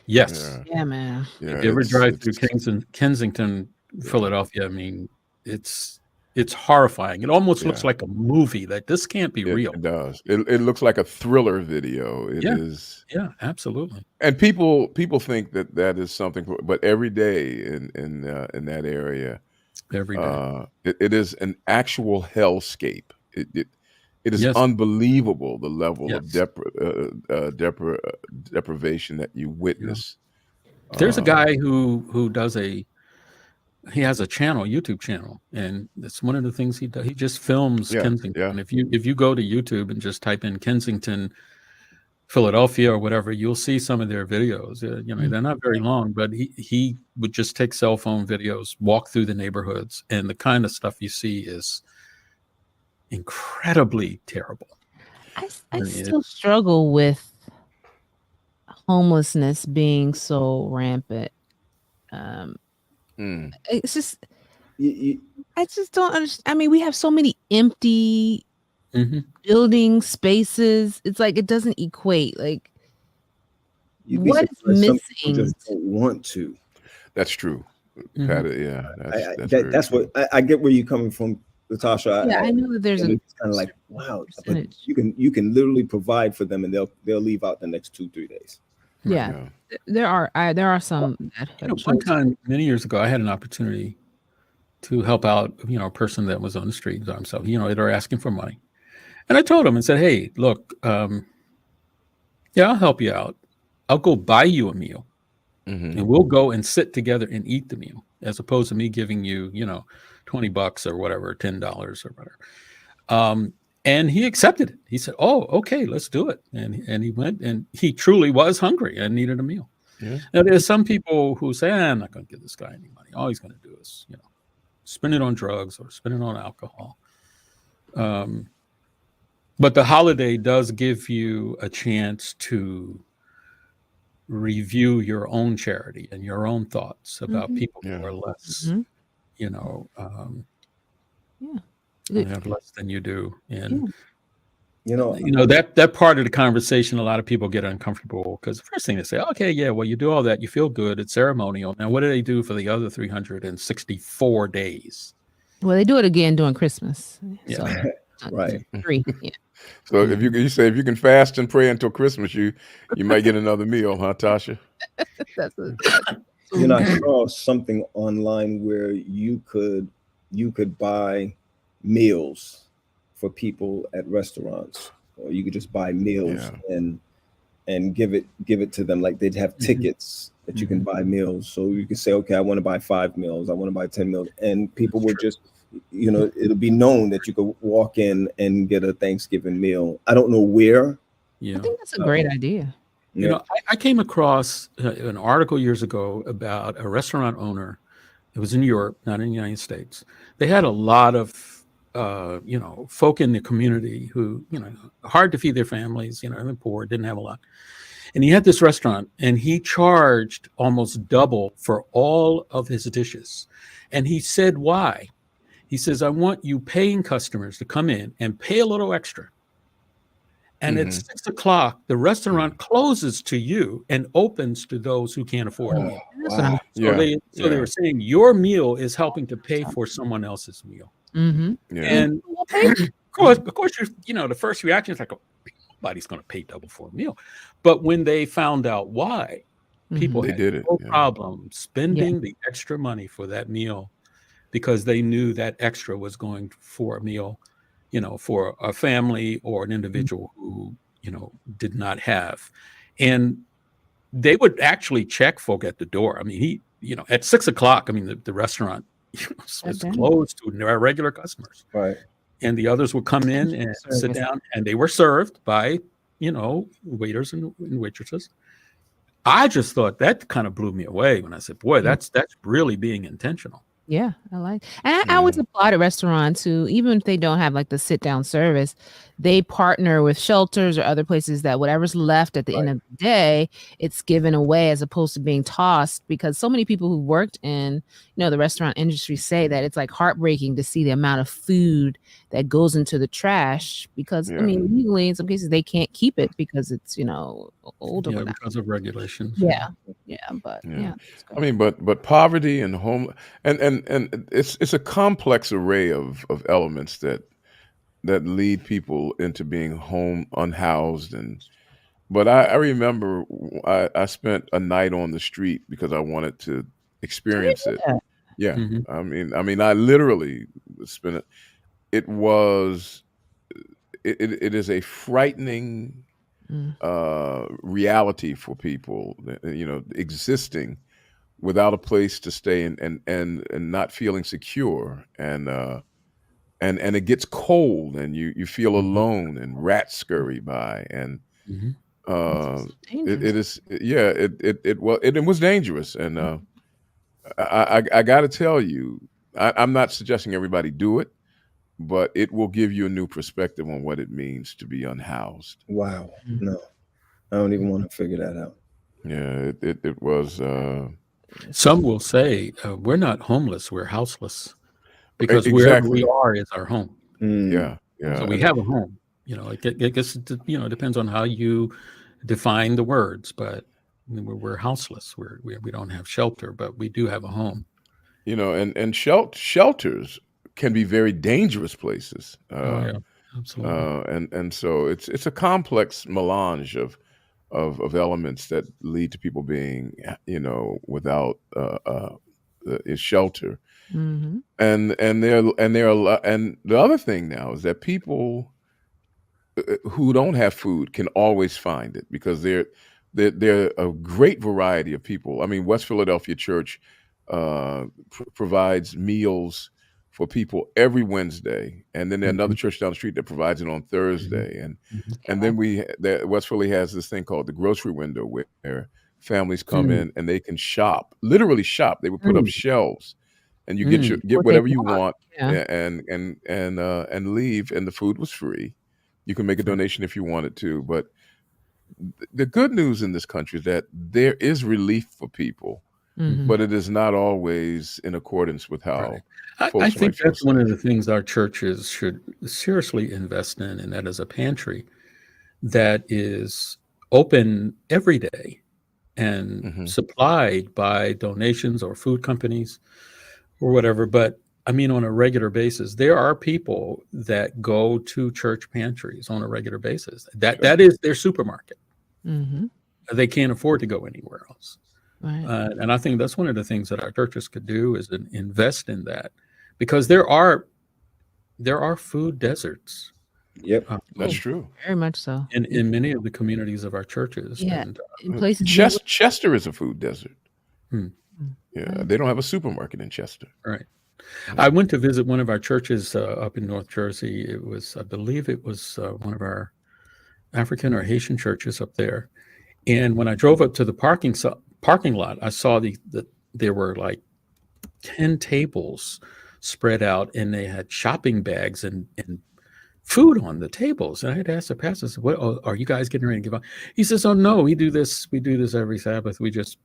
Yes. Yeah, man. If you ever drive through Kensington, Philadelphia, I mean, it's horrifying. It almost looks like a movie. That this can't be real. It does. It looks like a thriller video. It is. Yeah, absolutely. And people think that is something, but every day in that area, every day, it is an actual hellscape. It is unbelievable the level of deprivation that you witness. There's a guy who does he has a YouTube channel, and it's one of the things he does. He just films Kensington. Yeah. If you go to YouTube and just type in Kensington, Philadelphia, or whatever, you'll see some of their videos. They're not very long, but he would just take cell phone videos, walk through the neighborhoods, and the kind of stuff you see is incredibly terrible. I still struggle with homelessness being so rampant. It's just, I just don't understand. I mean, we have so many empty building spaces. It's like it doesn't equate. Like, what is missing? Just don't want to. That's true. That's what I get where you're coming from, Latasha. I know that there's it's kind of like, wow, but you can literally provide for them, and they'll leave out the next 2-3 days. Yeah. There are some. One time, many years ago, I had an opportunity to help out, a person that was on the street by himself. They're asking for money, and I told him and said, "Hey, look, I'll help you out. I'll go buy you a meal, and we'll go and sit together and eat the meal, as opposed to me giving you, $20 or whatever, $10 or whatever." And he accepted it. He said, "Oh, okay, let's do it." And he went, and he truly was hungry and needed a meal. Yeah. Now, there's some people who say, "I'm not going to give this guy any money. All he's going to do is, spend it on drugs or spend it on alcohol." But the holiday does give you a chance to review your own charity and your own thoughts about people who are less, have less than you do. And that part of the conversation, a lot of people get uncomfortable because the first thing they say, "Okay, yeah, well, you do all that, you feel good, it's ceremonial. Now, what do they do for the other 364 days?" Well, they do it again during Christmas. Yeah. So, Right. 3. Yeah. So if you say if you can fast and pray until Christmas, you might get another meal, huh, Tasha? I saw something online where you could buy meals for people at restaurants, or you could just buy meals and give it to them. Like they'd have tickets that you can buy meals. So you can say, okay, I want to buy 5 meals, I want to buy 10 meals, and people would just, it'll be known that you could walk in and get a Thanksgiving meal. I don't know where. I think that's a great idea. I came across an article years ago about a restaurant owner. It was in Europe, not in the United States. They had a lot of, folk in the community who, hard to feed their families, they're poor, didn't have a lot. And he had this restaurant, and he charged almost double for all of his dishes. And he said, why? He says, "I want you paying customers to come in and pay a little extra. And at 6 o'clock, the restaurant closes to you and opens to those who can't afford a meal." Wow. They were saying your meal is helping to pay for someone else's meal. And of course, the first reaction is like, "Oh, nobody's going to pay double for a meal." But when they found out why, people had no problem spending the extra money for that meal, because they knew that extra was going for a meal, for a family or an individual who, did not have. And they would actually check folk at the door. I mean, at 6 o'clock, I mean, the restaurant was closed to their regular customers. Right. And the others would come in and sit down, and they were served by, waiters and waitresses. I just thought that kind of blew me away when I said, boy, that's really being intentional. Yeah, I like, and I always applaud at restaurants who, even if they don't have like the sit down service, they partner with shelters or other places that whatever's left at the end of the day, it's given away as opposed to being tossed. Because so many people who worked in, the restaurant industry say that it's like heartbreaking to see the amount of food that goes into the trash because, I mean, legally in some cases they can't keep it because it's, older. Yeah, because of regulations. Yeah. I mean, but poverty and home and it's a complex array of elements that lead people into being home unhoused. But I remember I spent a night on the street because I wanted to experience it. Yeah. I mean, I literally spent it. It is a frightening reality for people, existing without a place to stay and not feeling secure, and it gets cold and you feel alone and rats scurry by, and it was dangerous, and I got to tell you, I'm not suggesting everybody do it, but it will give you a new perspective on what it means to be unhoused. Wow. No, I don't even want to figure that out. Yeah, it was. Some will say we're not homeless, we're houseless, because wherever we are is our home. Yeah. So we have a home. I guess it depends on how you define the words, but we're houseless. We don't have shelter, but we do have a home. And shelters can be very dangerous places. Absolutely. And so it's a complex melange of elements that lead to people being, without shelter. And the other thing now is that people who don't have food can always find it, because there are a great variety of people. I mean, West Philadelphia Church provides meals for people every Wednesday, and then there's another church down the street that provides it on Thursday, and then West Philly has this thing called the grocery window where families come in and they can shop, literally shop. They would put up shelves, and you get whatever you want, and leave, and the food was free. You can make a donation if you wanted to, but the good news in this country is that there is relief for people, but it is not always in accordance with how folks I think might feel that's one of the things our churches should seriously invest in, and that is a pantry that is open every day and supplied by donations or food companies or whatever. But I mean, on a regular basis, there are people that go to church pantries on a regular basis. That is their supermarket. They can't afford to go anywhere else. Right. And I think that's one of the things that our churches could do is invest in that, because there are food deserts. Yep, that's true. Very much so. In many of the communities of our churches. Yeah. And, in places Chester is a food desert. Yeah, they don't have a supermarket in Chester. Right. I went to visit one of our churches up in North Jersey. It was, I believe it was one of our African or Haitian churches up there. And when I drove up to the parking lot, I saw that there were like 10 tables spread out, and they had shopping bags and food on the tables. And I had asked the pastor, I said, "What are you guys getting ready to give up?" He says, "Oh no, we do this every Sabbath. We just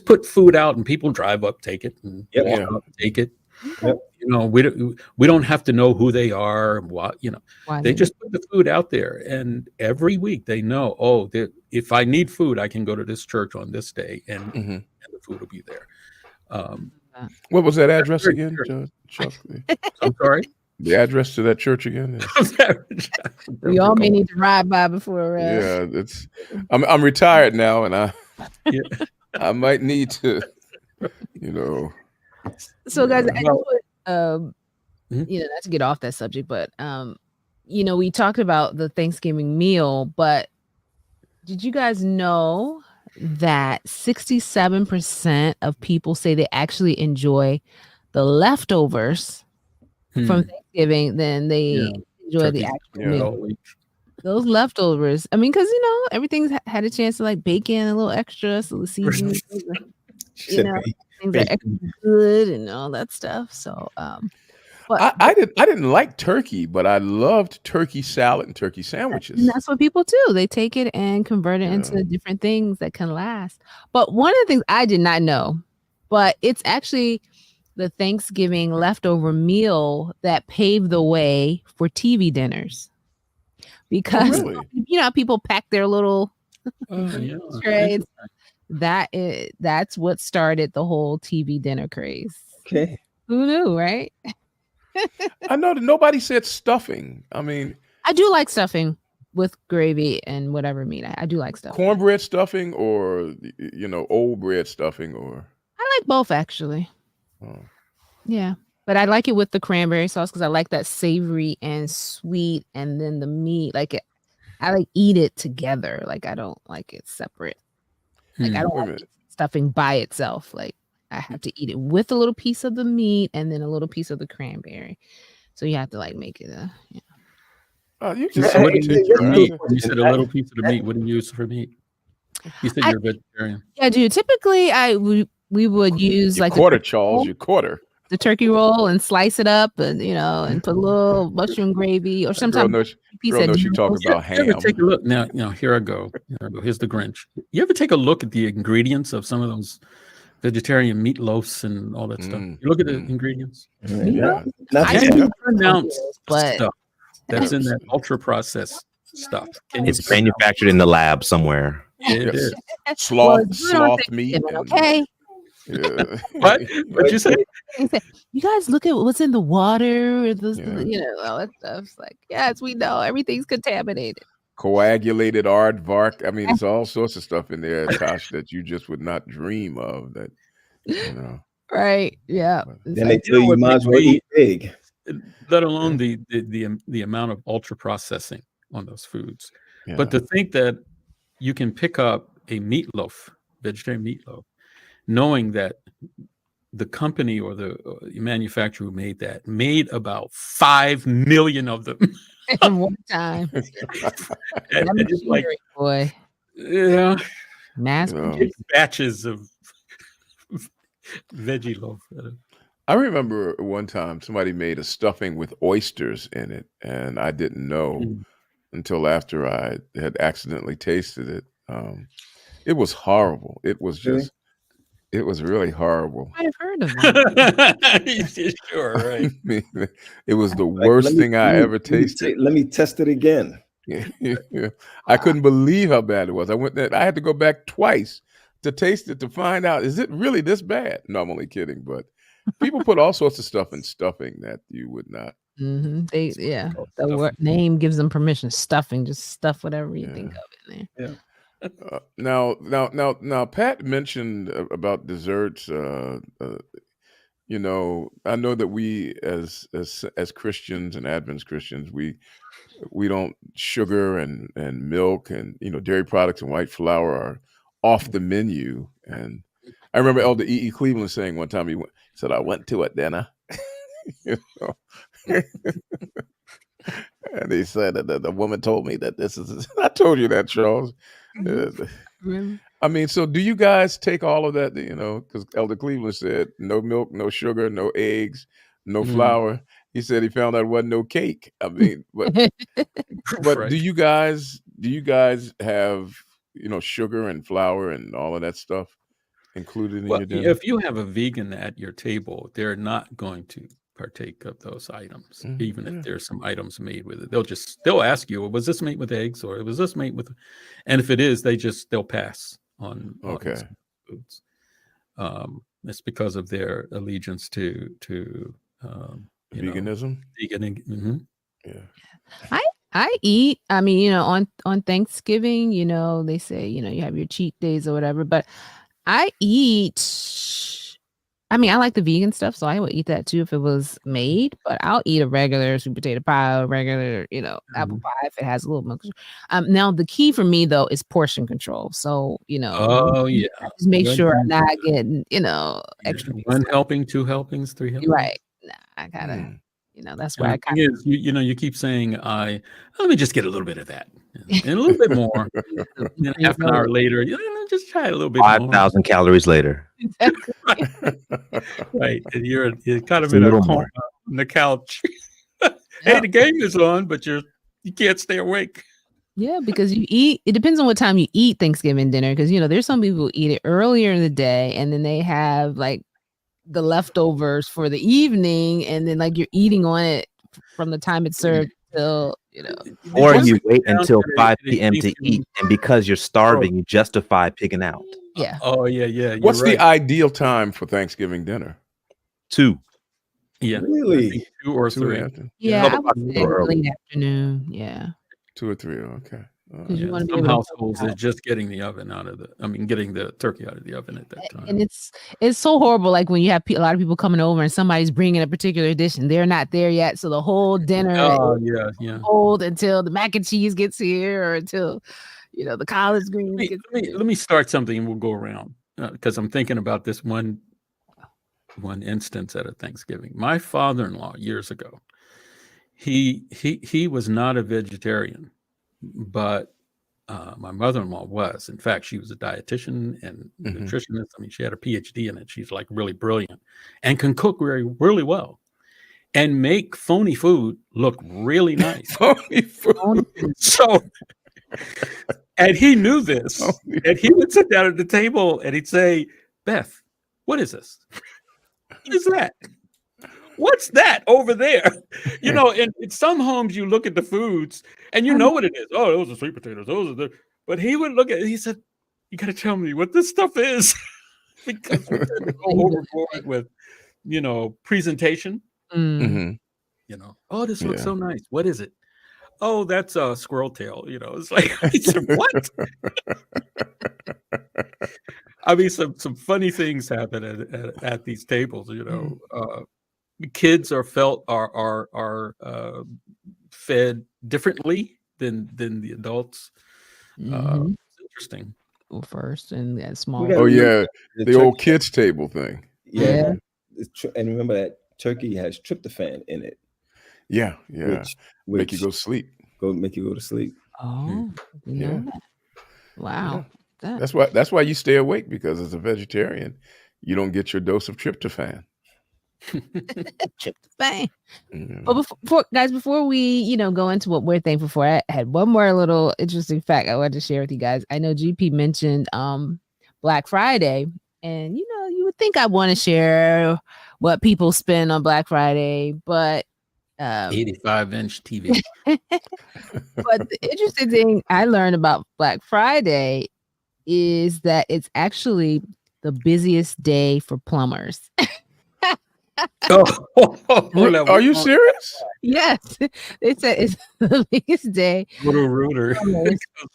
put food out, and people drive up, take it, and walk out, take it. Yep. You know, we don't have to know who they are, what, you know. They just put the food out there, and every week they know, if I need food, I can go to this church on this day, and the food will be there." What was that address again, Chuck? I'm sorry. The address to that church again? We all may need to ride by before. Yeah, I'm retired now, and I might need to, So, guys, I just would, not to get off that subject, but we talked about the Thanksgiving meal, but did you guys know that 67% of people say they actually enjoy the leftovers from Thanksgiving than they enjoy the actual meal? Those leftovers. I mean, because everything's had a chance to like bake in a little extra, so the seasoning, things are extra good and all that stuff. So, but I didn't like turkey, but I loved turkey salad and turkey sandwiches. And that's what people do. They take it and convert it into different things that can last. But one of the things I did not know, but it's actually the Thanksgiving leftover meal that paved the way for TV dinners. Because how people pack their little trays. That's what started the whole TV dinner craze. Okay. Who knew, right? I know that nobody said stuffing. I mean, I do like stuffing with gravy and whatever meat. I do like stuffing. Cornbread stuffing or old bread stuffing, or I like both actually. Oh. Yeah. But I like it with the cranberry sauce because I like that savory and sweet, and then the meat, I eat it together. Like I don't like it separate. Like I don't like stuffing by itself. Like I have to eat it with a little piece of the meat and then a little piece of the cranberry. So you have to make it you just said meat. You said a little piece of the meat. What do you use for meat? You said you're a vegetarian. Yeah, dude. Typically we would use your quarter, Charles. Your quarter. The turkey roll and slice it up and and put a little mushroom gravy or sometimes she talk about ham. Take a look now. Here I go. Here's the Grinch. You ever take a look at the ingredients of some of those vegetarian meatloafs and all that stuff? You look at the ingredients. Yeah, pronounced stuff that's in that ultra processed stuff. It's manufactured in the lab somewhere. It is sloth meat. Okay. Yeah. What you say? You guys look at what's in the water, all that stuff. It's like, yes, we know everything's contaminated. Coagulated aardvark. I mean, it's all sorts of stuff in there, Tosh, that you just would not dream of. That Right? Yeah. Then they tell you might as well eat big. Let alone the amount of ultra processing on those foods. Yeah. But to think that you can pick up a meatloaf, vegetarian meatloaf, knowing that the company or the manufacturer who made that made about 5 million of them at one time. and just like, Machinery, boy. yeah, Mass batches of veggie loaf. I remember one time somebody made a stuffing with oysters in it, and I didn't know until after I had accidentally tasted it. It was horrible. It was just, it was really horrible. I've heard of that. Sure, right. It was the worst thing I ever tasted. Let me test it again. Yeah. I couldn't believe how bad it was. I had to go back twice to taste it to find out, is it really this bad? No, I'm only kidding, but people put all sorts of stuff in stuffing that you would not. The name gives them permission. Stuffing, just stuff whatever you think of in there. Yeah. Now, Pat mentioned about desserts. You know, I know that we as Christians and Adventist Christians, we don't sugar and milk and dairy products and white flour are off the menu. And I remember Elder E.E. Cleveland saying one time he said, "I went to a dinner." And he said that the woman told me that this is. I told you that, Charles. Really? I mean, so do you guys take all of that? Because Elder Cleveland said no milk, no sugar, no eggs, no flour. He said he found out it wasn't no cake. I mean, but Right. do you guys have sugar and flour and all of that stuff included in your dinner? If you have a vegan at your table, they're not going to partake of those items, even if there's some items made with it. They'll ask you, was this made with eggs or was this made with? And if it is, they'll pass on foods. It's because of their allegiance to veganism. Yeah. I eat. I mean, on Thanksgiving, they say you have your cheat days or whatever. But I eat. I mean, I like the vegan stuff, so I would eat that too if it was made. But I'll eat a regular sweet potato pie, regular, apple pie if it has a little milk. Now the key for me though is portion control. So just make sure I'm not getting extra. One helping, two helpings, three helpings. Right. Nah, I gotta. That's where you keep saying, let me just get a little bit of that and a little bit more. And then half an hour later, just try it a little bit 5,000 calories later. Right. And you're kind of in a coma on the couch. Hey, the game is on, but you can't stay awake. Yeah, because you eat. It depends on what time you eat Thanksgiving dinner. Because there's some people who eat it earlier in the day, and then they have like the leftovers for the evening, and then like you're eating on it from the time it's served till or you wait until 5 p.m. to eat, and because you're starving, you justify pigging out. Yeah. Oh yeah. What's the ideal time for Thanksgiving dinner? 2. Yeah. Really? 2 or 3. Yeah, I would say late afternoon. Yeah. 2 or 3. Okay. Some households are just getting the turkey out of the oven at that time. And it's so horrible. Like when you have a lot of people coming over and somebody's bringing a particular dish and they're not there yet, so the whole dinner is cold until the mac and cheese gets here or until the collard greens. Let me start something and we'll go around because I'm thinking about this one instance at a Thanksgiving. My father-in-law years ago, he was not a vegetarian. But my mother-in-law was. In fact, she was a dietitian and nutritionist. I mean, she had a PhD in it. She's like really brilliant and can cook really well and make phony food look really nice. Phony food. So, and he knew this. And he would sit down at the table and he'd say, "Beth, what is this? What is that? What's that over there?" In some homes you look at the foods and you know what it is. Oh, those are sweet potatoes. Those are but he would look at it. He said, "You got to tell me what this stuff is," because we tend to go overboard with, presentation. Oh, this looks so nice. What is it? Oh, that's a squirrel tail. It's like, what? I mean, some funny things happen at these tables. Kids are fed differently than the adults. It's interesting. First and small. Oh yeah, the old kids table thing. Yeah. And remember that turkey has tryptophan in it. Yeah. Which make you go sleep. Make you go to sleep. Oh, you know that. Wow. Yeah. That's why you stay awake, because as a vegetarian, you don't get your dose of tryptophan. Tryptophan. But before we, go into what we're thankful for, I had one more little interesting fact I wanted to share with you guys. I know GP mentioned Black Friday, and you would think I want to share what people spend on Black Friday, but 85-inch TV. But the interesting thing I learned about Black Friday is that it's actually the busiest day for plumbers. Are you serious? Yes, they said it's the biggest day. Rooter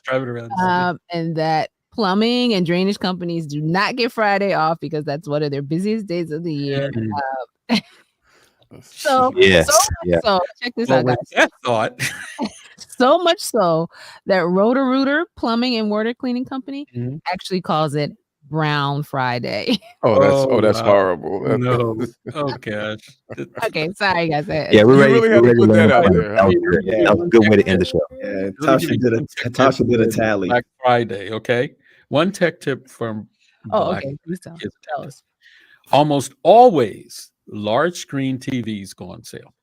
driving around, and that plumbing and drainage companies do not get Friday off because that's one of their busiest days of the year. So check this out, guys. That thought. So much so that Roto-Rooter Plumbing and Water Cleaning Company actually calls it Brown Friday. That's horrible. No. Oh gosh. Okay, sorry guys. Yeah, we're ready. Really had to put that out there. That was a good way to end the show. Yeah, Tasha did a tally. Black Friday. Okay. One tech tip from Black tell us. Almost always large screen TVs go on sale.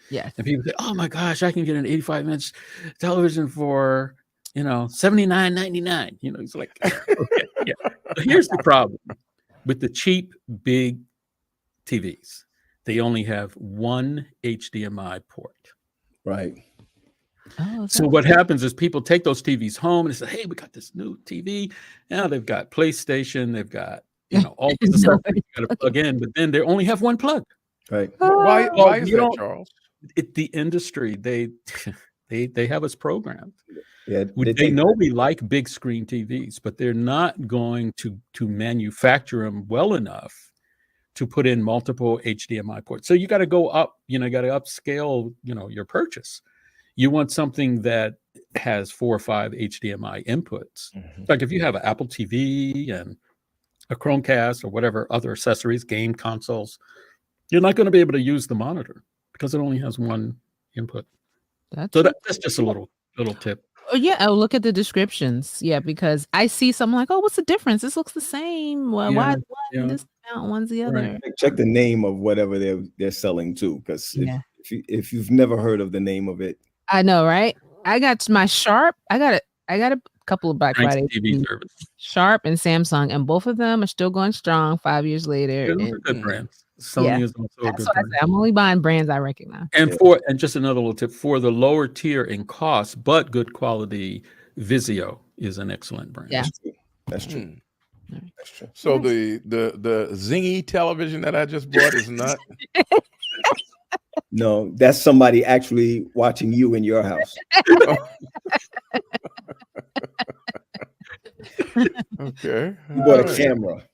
Yes. And people say, "Oh my gosh, I can get an 85-inch television for $79.99." It's like, okay, yeah. So here's the problem with the cheap big TVs. They only have one HDMI port. Right. So what happens is people take those TVs home and they say, "Hey, we got this new TV." Now they've got PlayStation, they've got all this stuff you got to plug in, but then they only have one plug. Right. Why is that, Charles? The industry, they have us programmed. Yeah, they know we like big screen TVs, but they're not going to manufacture them well enough to put in multiple HDMI ports. So you got to go up, got to upscale, your purchase. You want something that has 4 or 5 HDMI inputs. Like if you have an Apple TV and a Chromecast or whatever other accessories, game consoles, you're not going to be able to use the monitor because it only has one input. That's just a little tip. Oh yeah, I'll look at the descriptions. Yeah, because I see something like, "Oh, what's the difference? This looks the same. Well, why one this amount, one's the other?" Right. Check the name of whatever they're selling too, because if you've never heard of the name of it, I know, right? I got my Sharp. I got a couple of Black Friday TV service. Sharp and Samsung, and both of them are still going strong 5 years later. Those are good brands. Sony is also a good brand. I'm only buying brands I recognize. And and just another little tip, for the lower tier in cost but good quality, Vizio is an excellent brand. Yeah, that's true. That's true. So the Zingy television that I just bought is not. No, that's somebody actually watching you in your house. Okay. You bought a camera.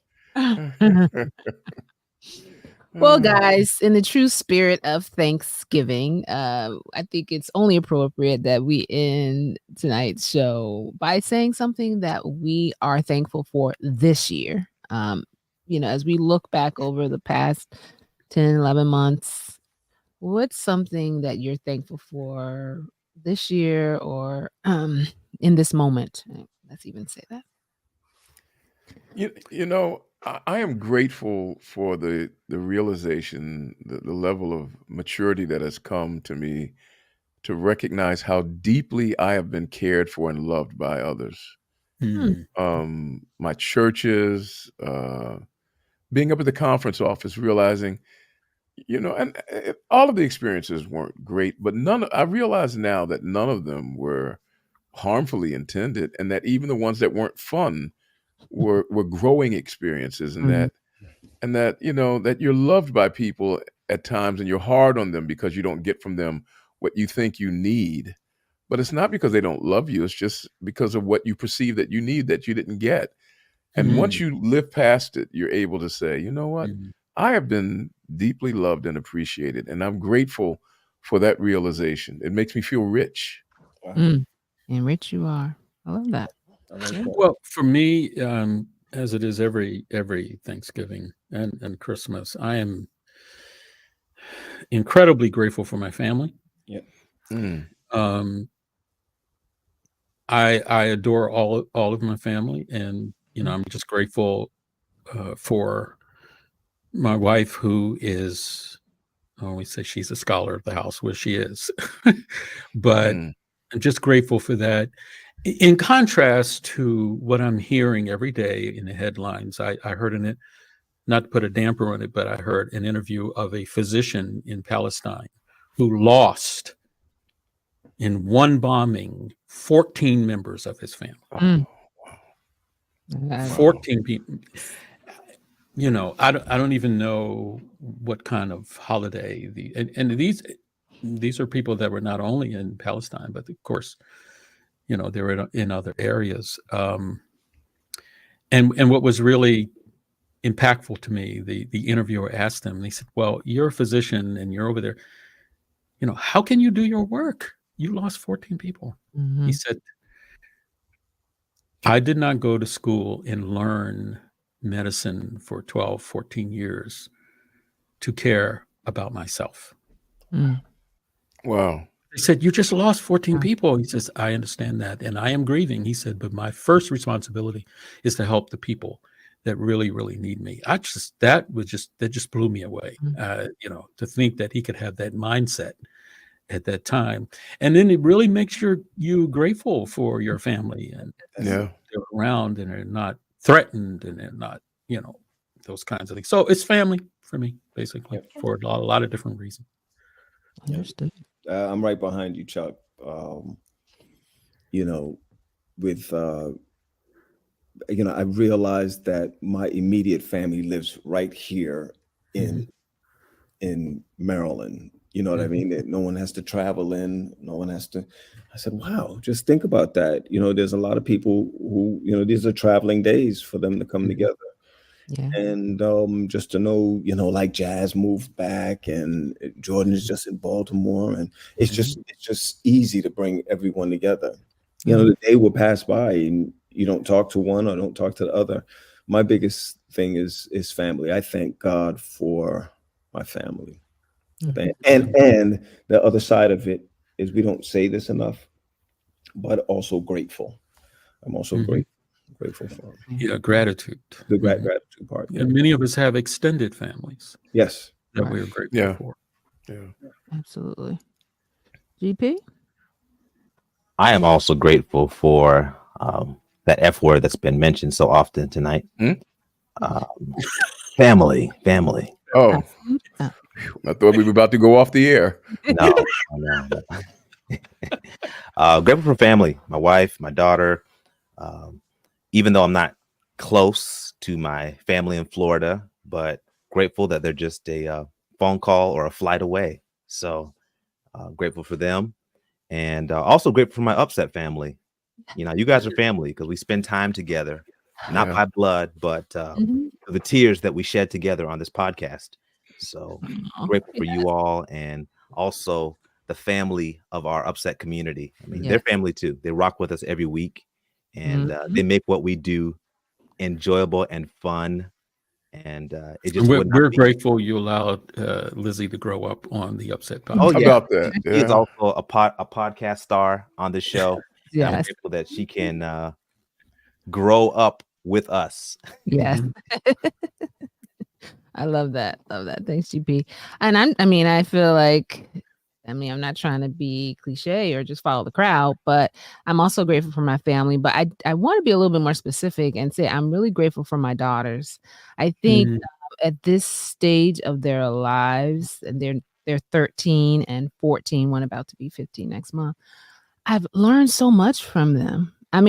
Well, guys, in the true spirit of Thanksgiving, I think it's only appropriate that we end tonight's show by saying something that we are thankful for this year. As we look back over the past 10, 11 months, what's something that you're thankful for this year or in this moment? Let's even say that. I am grateful for the realization, the level of maturity that has come to me to recognize how deeply I have been cared for and loved by others. My churches, being up at the conference office, realizing, and all of the experiences weren't great, but I realize now that none of them were harmfully intended, and that even the ones that weren't fun were growing experiences, and that that you're loved by people at times, and you're hard on them because you don't get from them what you think you need. But it's not because they don't love you, it's just because of what you perceive that you need that you didn't get. And once you live past it, you're able to say, you know what? I have been deeply loved and appreciated, and I'm grateful for that realization. It makes me feel rich. And rich you are. I love that. Well, for me, as it is every Thanksgiving and Christmas, I am incredibly grateful for my family. Yeah. I adore all of my family, and I'm just grateful for my wife, who is, we say she's a scholar of the house, where she is, but I'm just grateful for that. In contrast to what I'm hearing every day in the headlines, I heard in it, not to put a damper on it, but I heard an interview of a physician in Palestine who lost in one bombing 14 members of his family. 14 people. I don't even know what kind of holiday and these are people that were not only in Palestine, but of course, they were in other areas. And what was really impactful to me, the interviewer asked them, and he said, well, you're a physician and you're over there. How can you do your work? You lost 14 people. He said, I did not go to school and learn medicine for 12, 14 years to care about myself. Wow. He said, you just lost 14 people. He says, I understand that. And I am grieving. He said, but my first responsibility is to help the people that really, really need me. That just blew me away. To think that he could have that mindset at that time. And then it really makes you grateful for your family, and they're around and they're not threatened and they're not, those kinds of things. So it's family for me, basically, for a lot of different reasons. Understood. I'm right behind you, Chuck. With I realized that my immediate family lives right here in Maryland. You know what I mean? That no one has to travel in. No one has to. I said, wow, just think about that. There's a lot of people who, these are traveling days for them to come together. Yeah. And just to know, like Jazz moved back and Jordan is just in Baltimore, and it's just easy to bring everyone together. The day will pass by and you don't talk to one or don't talk to the other. My biggest thing is family. I thank God for my family. And the other side of it is, we don't say this enough, but also grateful. I'm also grateful for gratitude. The gratitude part. And many of us have extended families. Yes. That we're grateful for. Yeah. Absolutely. GP? I am also grateful for that F word that's been mentioned so often tonight. Family. Oh, I thought we were about to go off the air. No. Grateful for family, my wife, my daughter. Even though I'm not close to my family in Florida, but grateful that they're just a phone call or a flight away. So grateful for them. And also grateful for my UpSet family. You guys are family because we spend time together, not by blood, but the tears that we shed together on this podcast. So grateful for you all, and also the family of our UpSet community. I mean, they're family too. They rock with us every week, and they make what we do enjoyable and fun. And it just we're grateful you allowed Lizzie to grow up on the UpSet podcast. Oh, yeah. About that. She is also a podcast star on the show. Yes. I'm grateful that she can grow up with us. Yes. I love that. Thanks, GP. And I feel like, I'm not trying to be cliche or just follow the crowd, but I'm also grateful for my family. But I want to be a little bit more specific and say I'm really grateful for my daughters. I think at this stage of their lives, and they're 13 and 14, one about to be 15 next month, I've learned so much from them. I'm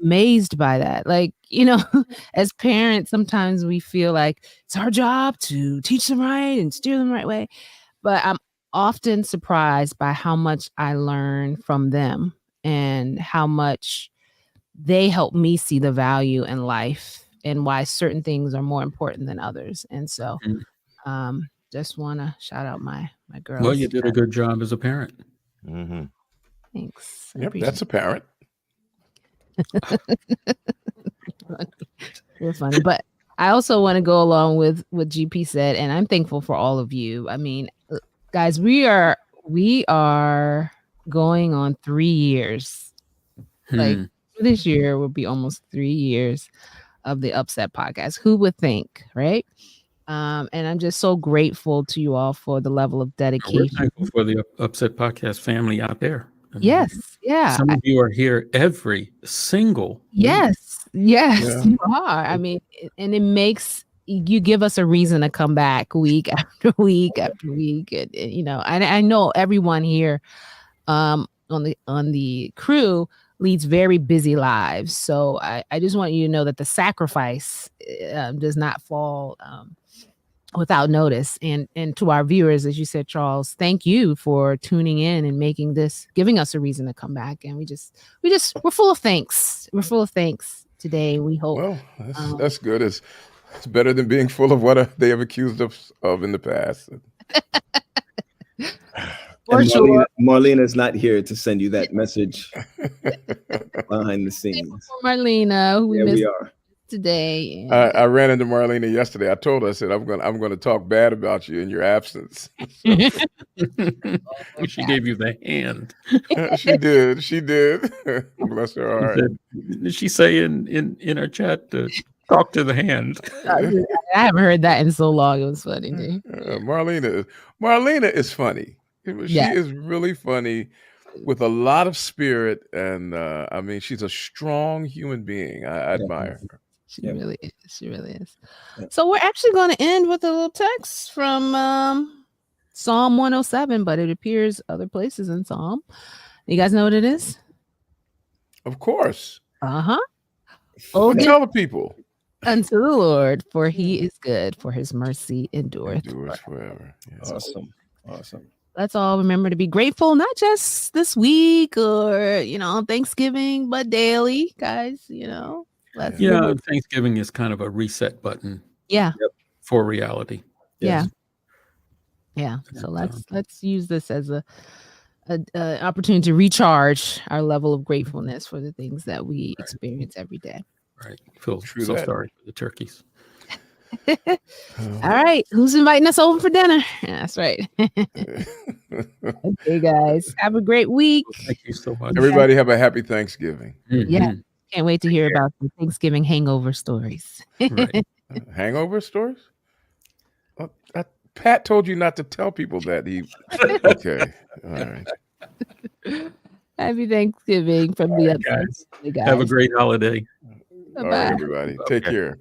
amazed by that. Like, as parents, sometimes we feel like it's our job to teach them right and steer them the right way. But I'm often surprised by how much I learn from them and how much they help me see the value in life and why certain things are more important than others. And so just want to shout out my girls. Well, you did a good job as a parent. Thanks. Yep, that's apparent. We're funny, but I also want to go along with what GP said, and I'm thankful for all of you. I mean, guys, we are going on 3 years. Like this year will be almost 3 years of the UpSet podcast. Who would think, right? And I'm just so grateful to you all for the level of dedication. We're thankful for the UpSet podcast family out there. I mean, yes, yeah. Some of you are here every single yes, week. Yes, you are. I mean, and it makes you give us a reason to come back week after week after week. And you know, I know everyone here on the crew leads very busy lives. So I just want you to know that the sacrifice does not fall without notice. And to our viewers, as you said, Charles, thank you for tuning in and giving us a reason to come back. And we're full of thanks. We're full of thanks today. We hope. Well, that's good. It's better than being full of what they have accused us of in the past. And Marlena's not here to send you that message behind the scenes. Marlena, who we are today. I ran into Marlena yesterday. I told her, I said, I'm going to talk bad about you in your absence. She gave you the hand. She did. Bless her heart. Did she say in our chat to talk to the hand? I haven't heard that in so long. It was funny. Marlena is funny. She is really funny with a lot of spirit. And I mean, she's a strong human being. I admire her. She really is. She really is. Yeah. So we're actually going to end with a little text from Psalm 107, but it appears other places in Psalm. You guys know what it is? Of course. Oh, tell the people. Unto the Lord, for he is good, for his mercy endureth forever. Yes. Awesome. Let's all remember to be grateful, not just this week or, Thanksgiving, but daily, guys, Thanksgiving is kind of a reset button. Yeah. For reality. Yes. Yeah. So let's use this as a opportunity to recharge our level of gratefulness for the things that we experience every day. Right. Feel so sorry for the turkeys. All right. Who's inviting us over for dinner? Yeah, that's right. Okay, guys. Have a great week. Thank you so much. Everybody have a happy Thanksgiving. Yeah. Can't wait to hear about the Thanksgiving hangover stories. Right. Hangover stories? Pat told you not to tell people that. Okay. All right. Happy Thanksgiving from the UpSet. Guys. Have a great holiday. All right, everybody. Take care.